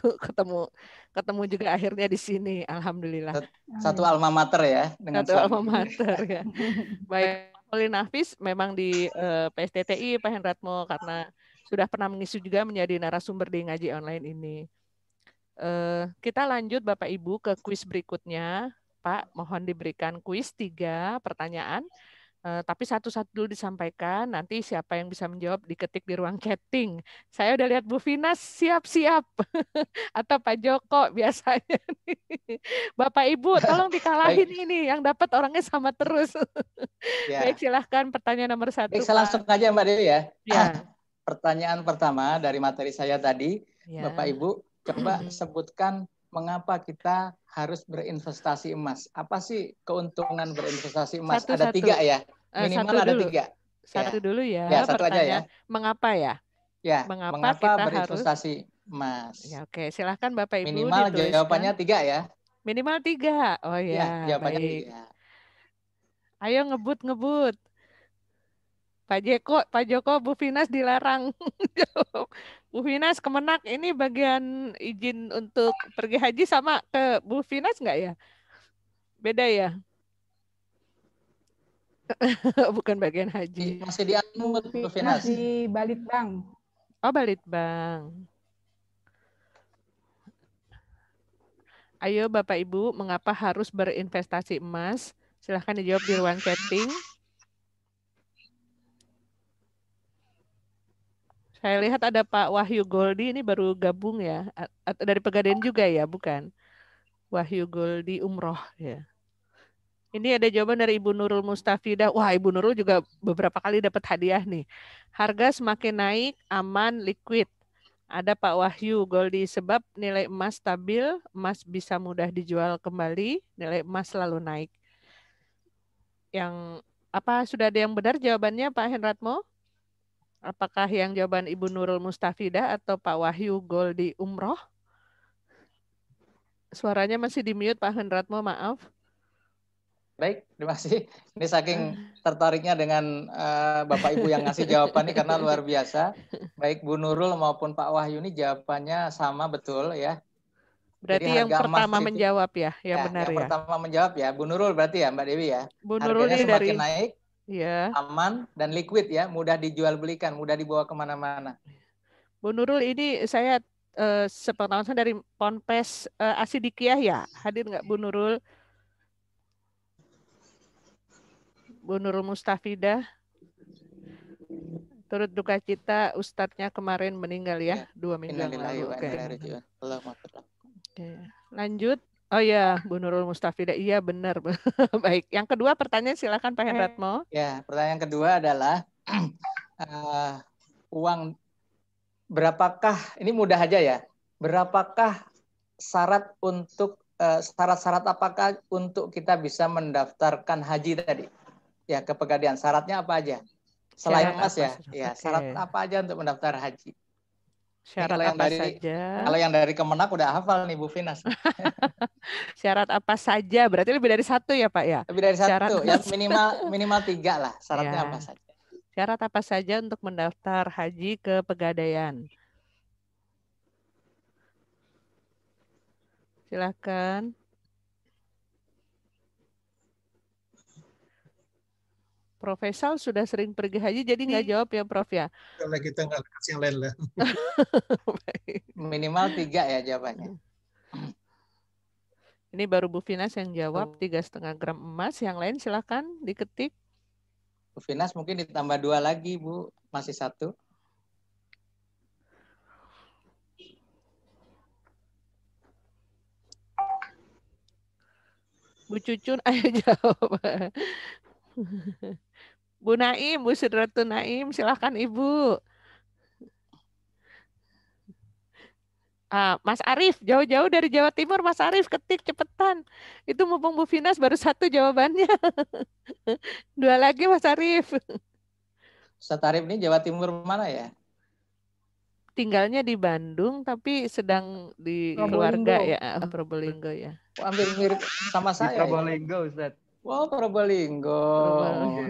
Ketemu juga akhirnya di sini, alhamdulillah. Satu alma mater ya, dengan satu alma mater ya. Baik, Olin Hafiz memang di PSTTI Pak Hendratmo karena sudah pernah mengisi juga menjadi narasumber di ngaji online ini. Kita lanjut Bapak Ibu ke kuis berikutnya. Pak, mohon diberikan kuis 3 pertanyaan. Tapi satu-satu dulu disampaikan, nanti siapa yang bisa menjawab diketik di ruang chatting. Saya udah lihat Bu Finas siap-siap, atau Pak Joko biasanya. Bapak Ibu, tolong dikalahin ini, yang dapat orangnya sama terus. Ya. Baik, silahkan pertanyaan nomor 1. Baik, saya langsung aja Mbak Dewi ya. Pertanyaan pertama dari materi saya tadi, Bapak Ibu, coba sebutkan mengapa kita harus berinvestasi emas. Apa sih keuntungan berinvestasi emas? Ada 3 ya? Minimal ada 3. Satu dulu ya. Satu aja ya. Mengapa ya? Ya, mengapa kita harus berinvestasi emas? Ya, oke, silahkan Bapak Ibu minimal dituliskan. Jawabannya 3 ya. Minimal 3. Oh ya, jawabannya baik. 3. Ayo ngebut. Pak Joko, Bu Finas dilarang. Bu Finas Kemenak, ini bagian izin untuk pergi haji sama ke Bu Finas nggak ya? Beda ya? Bukan bagian haji. Masih diatur Bu Finas. Di Balitbang. Oh, Balitbang. Ayo Bapak Ibu, mengapa harus berinvestasi emas? Silahkan dijawab di ruang chatting. Saya lihat ada Pak Wahyu Goldi, ini baru gabung ya. Dari Pegadaian juga ya, bukan? Wahyu Goldi Umroh ya. Ini ada jawaban dari Ibu Nurul Mustafidah. Wah, Ibu Nurul juga beberapa kali dapat hadiah nih. Harga semakin naik, aman, liquid. Ada Pak Wahyu Goldi, sebab nilai emas stabil, emas bisa mudah dijual kembali, nilai emas selalu naik. Yang apa sudah ada yang benar jawabannya Pak Henratmo? Apakah yang jawaban Ibu Nurul Mustafidah atau Pak Wahyu Goldi Umroh? Suaranya masih di mute Pak Henratmo, maaf. Baik, terima kasih. Ini saking tertariknya dengan Bapak Ibu yang ngasih jawaban ini karena luar biasa. Baik Bu Nurul maupun Pak Wahyu ini jawabannya sama betul ya. Berarti yang pertama menjawab ya, yang benar ya. Yang pertama menjawab ya, Bu Nurul berarti ya Mbak Dewi ya. Bu Nurul harganya ini semakin dari naik, ya. aman dan liquid ya, mudah dijual belikan, mudah dibawa kemana-mana. Bu Nurul ini saya sepengetahuan saya dari Ponpes Asidikiah ya, hadir nggak Bu Nurul? Bu Nurul Mustafidah. Turut duka cita Ustadznya kemarin meninggal ya, 2 minggu yang lalu. Oke. Lanjut. Oh ya, Bu Nurul Mustafidah. Iya benar. Baik. Yang kedua pertanyaan silakan Pak Henratmo. Ya, pertanyaan kedua adalah uang berapakah, ini mudah aja ya, berapakah syarat untuk syarat-syarat apakah untuk kita bisa mendaftarkan haji tadi? Ya, ke Pegadaian. Syaratnya apa aja? Selain emas ya. Ya, syarat apa aja untuk mendaftar haji? Syarat kalau yang apa dari, saja? Kalau yang dari Kemenak udah hafal nih Bu Finas. Syarat apa saja? Berarti lebih dari satu ya Pak ya? Lebih dari satu, ya minimal 3 lah. Syaratnya ya. apa saja? Syarat apa saja untuk mendaftar haji ke Pegadaian? Silakan. Profesor sudah sering pergi haji, jadi nggak jawab ya Prof ya? Kalau kita nggak kasih yang lain lah. Minimal 3 ya jawabannya. Ini baru Bu Finas yang jawab 3,5 gram emas. Yang lain silakan diketik. Bu Finas mungkin ditambah 2 lagi Bu, masih 1. Bu Cucun, ayo jawab. Bu Naim, Bu Sidratun Naim, silakan Ibu. Mas Arief, jauh-jauh dari Jawa Timur, Mas Arief ketik cepetan. Itu mumpung Bu Finas baru 1 jawabannya. 2 lagi Mas Arief. Ustaz Arief ini Jawa Timur mana ya? Tinggalnya di Bandung tapi sedang di keluarga ya, Probolinggo ya. Hampir mirip sama saya. Probolinggo Ustaz. Wow, Probolinggo.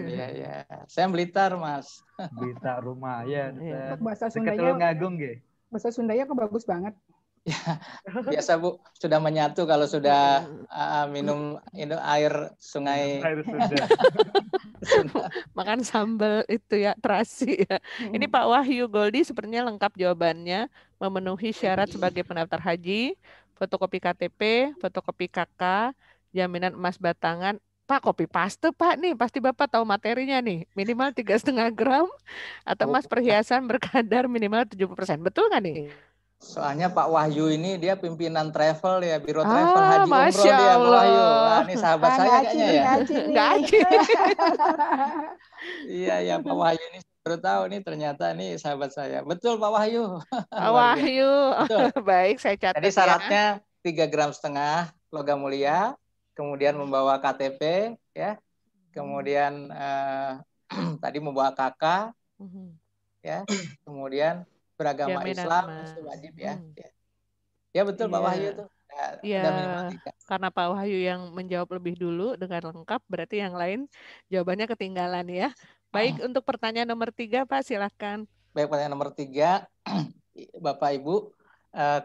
Iya ya. Saya Blitar, Mas. Blitar lumayan. Untuk bahasa Sundanya. Tulungagung nggih. Bahasa Sundanya bagus banget. Ya, biasa Bu, sudah menyatu kalau sudah minum air sungai. Air Sunda. Makan sambal itu ya, terasi ya. Ini Pak Wahyu Goldi sepertinya lengkap jawabannya, memenuhi syarat sebagai pendaftar haji, fotokopi KTP, fotokopi KK, jaminan emas batangan. Pak, copy paste Pak nih, pasti Bapak tahu materinya nih. Minimal 3,5 gram atau emas perhiasan berkadar minimal 70%. Betul nggak nih? Soalnya Pak Wahyu ini dia pimpinan travel ya, biro travel haji umroh Masya dia Pak Allah. Wahyu. Nah, ini sahabat saya kayaknya ya. Gaji. Iya Pak Wahyu ini baru tahu nih ternyata nih sahabat saya. Betul Pak Wahyu. Pak Wahyu. Baik, saya catat. Jadi syaratnya 3,5 gram logam mulia, kemudian membawa KTP ya. Kemudian tadi membawa KK ya. Kemudian beragama Islam itu wajib ya. Ya betul Pak Wahyu tuh. Ya, karena Pak Wahyu yang menjawab lebih dulu dengan lengkap, berarti yang lain jawabannya ketinggalan ya. Baik, untuk pertanyaan nomor 3 Pak, silakan. Baik, pertanyaan nomor 3, Bapak Ibu,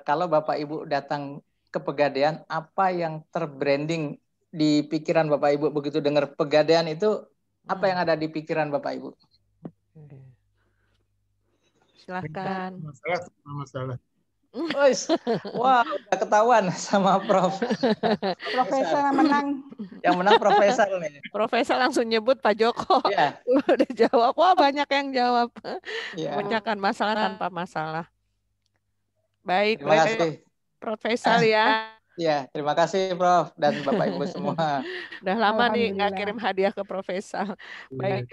kalau Bapak Ibu datang ke Pegadaian, apa yang terbranding di pikiran Bapak Ibu begitu dengar Pegadaian itu? Apa yang ada di pikiran Bapak Ibu? Silakan. Masalah. Wah, udah ketahuan sama Prof. Profesor yang menang. Yang menang Profesor nih. Profesor langsung nyebut Pak Joko. Iya. Udah jawab. Wah, banyak yang jawab. Iya. Memecahkan masalah tanpa masalah. Baik, Terima kasih. Profesor ya. Iya, terima kasih Prof dan Bapak Ibu semua. Udah lama nih nggak Alhamdulillah. kirim hadiah ke Profesor. Baik,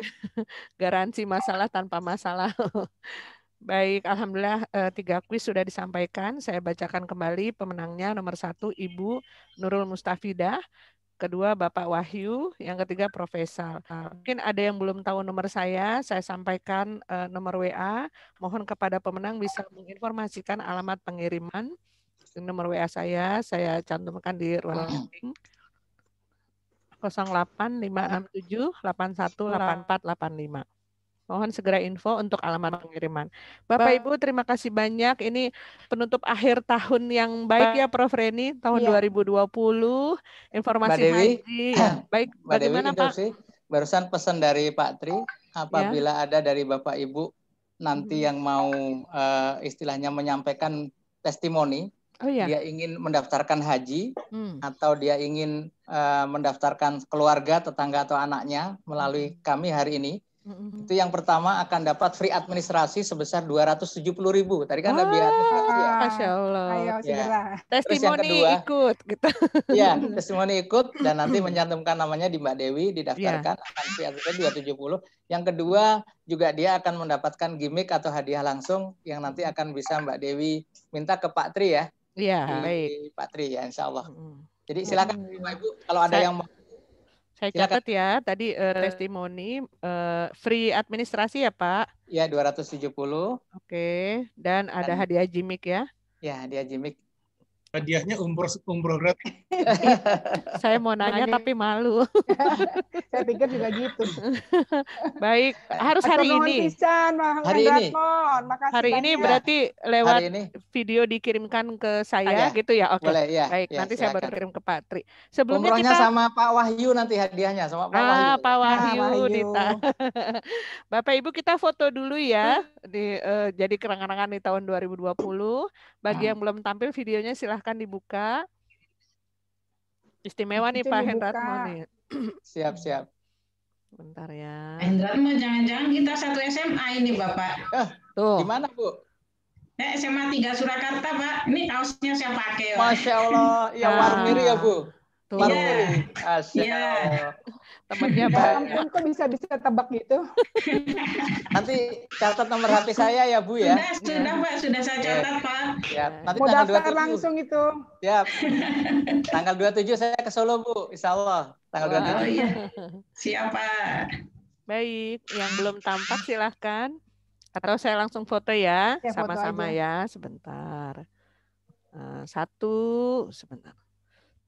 garansi masalah tanpa masalah. Baik, alhamdulillah 3 kuis sudah disampaikan. Saya bacakan kembali pemenangnya. Nomor 1 Ibu Nurul Mustafidah, kedua Bapak Wahyu, yang ketiga Profesor. Mungkin ada yang belum tahu nomor saya sampaikan nomor WA. Mohon kepada pemenang bisa menginformasikan alamat pengiriman. Nomor WA saya cantumkan di ruang meeting. 0856781845. Mohon segera info untuk alamat pengiriman. Bapak Ibu, terima kasih banyak. Ini penutup akhir tahun yang baik ya Prof Reni, tahun 2020. Informasi Mbak Dewi, haji. Ya. Baik, Mbak bagaimana Dewi, Pak? Barusan pesan dari Pak Tri, apabila ada dari Bapak Ibu nanti yang mau istilahnya menyampaikan testimoni, dia ingin mendaftarkan haji atau dia ingin mendaftarkan keluarga, tetangga atau anaknya melalui kami hari ini. Itu yang pertama akan dapat free administrasi sebesar 270.000. Tadi kan ada biaya administrasi ya. Masya Allah. Ayo segera. Testimoni ikut gitu. Iya, testimoni ikut dan nanti mencantumkan namanya di Mbak Dewi, didaftarkan akan free administrasi 270. Yang kedua juga dia akan mendapatkan gimmick atau hadiah langsung yang nanti akan bisa Mbak Dewi minta ke Pak Tri ya. Iya, baik. Pak Tri ya, insya Allah. Jadi silakan Bapak Ibu kalau ada yang mau. Saya catat ya, tadi testimoni free administrasi ya Pak? Ya, 270. Oke, dan ada hadiah gimmick ya? Ya, hadiah gimmick. Hadiahnya umroh gratis. Saya mau nanya tapi malu. Saya pikir juga gitu. Baik, harus hari ini. Hari ini. Hari ini berarti lewat video dikirimkan ke saya gitu ya? Oke. Boleh, ya. Baik, nanti saya baru kirim ke Pak Tri. Sebelumnya umrohnya kita sama Pak Wahyu nanti hadiahnya sama Pak Wahyu. Pak Wahyu, Dita. Bapak Ibu kita foto dulu ya. Jadi kenang-kenangan di tahun 2020. Bagi yang belum tampil videonya silahkan dibuka. Istimewa nih Pak Hendratmo nih. Siap. Bentar ya. Hendratmo, jangan-jangan kita satu SMA ini Bapak. Tuh. Gimana Bu? SMA 3 Surakarta Pak. Ini kaosnya saya pakai. Masya Allah. Ya warmiri ya Bu. Warmiri. Iya. Temannya banyak. Kok bisa tebak gitu? Nanti catat nomor HP saya ya Bu ya. Sudah Pak, sudah saya catat Pak. Ya, nanti mau tanggal daftar 27. langsung itu. Siap. Tanggal 27 saya ke Solo Bu, insya Allah. Tanggal 27. Oh iya. Siap Pak. Baik, yang belum tampak silahkan. Atau saya langsung foto ya, sama-sama ya, sebentar. Sebentar.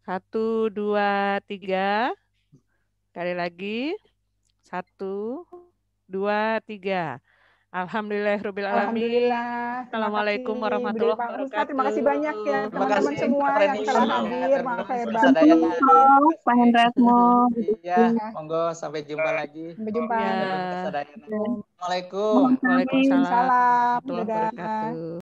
1, 2, 3. Sekali lagi. 1, 2, 3. Alhamdulillahirrahmanirrahim. Assalamualaikum warahmatullahi wabarakatuh. Terima kasih banyak ya teman-teman semua yang telah hadir. Maaf lahir batin. Pak Hendratmo. Iya, monggo sampai jumpa lagi. Sampai jumpa. Assalamualaikum. Waalaikumsalam. Salam. Warahmatullahi wabarakatuh.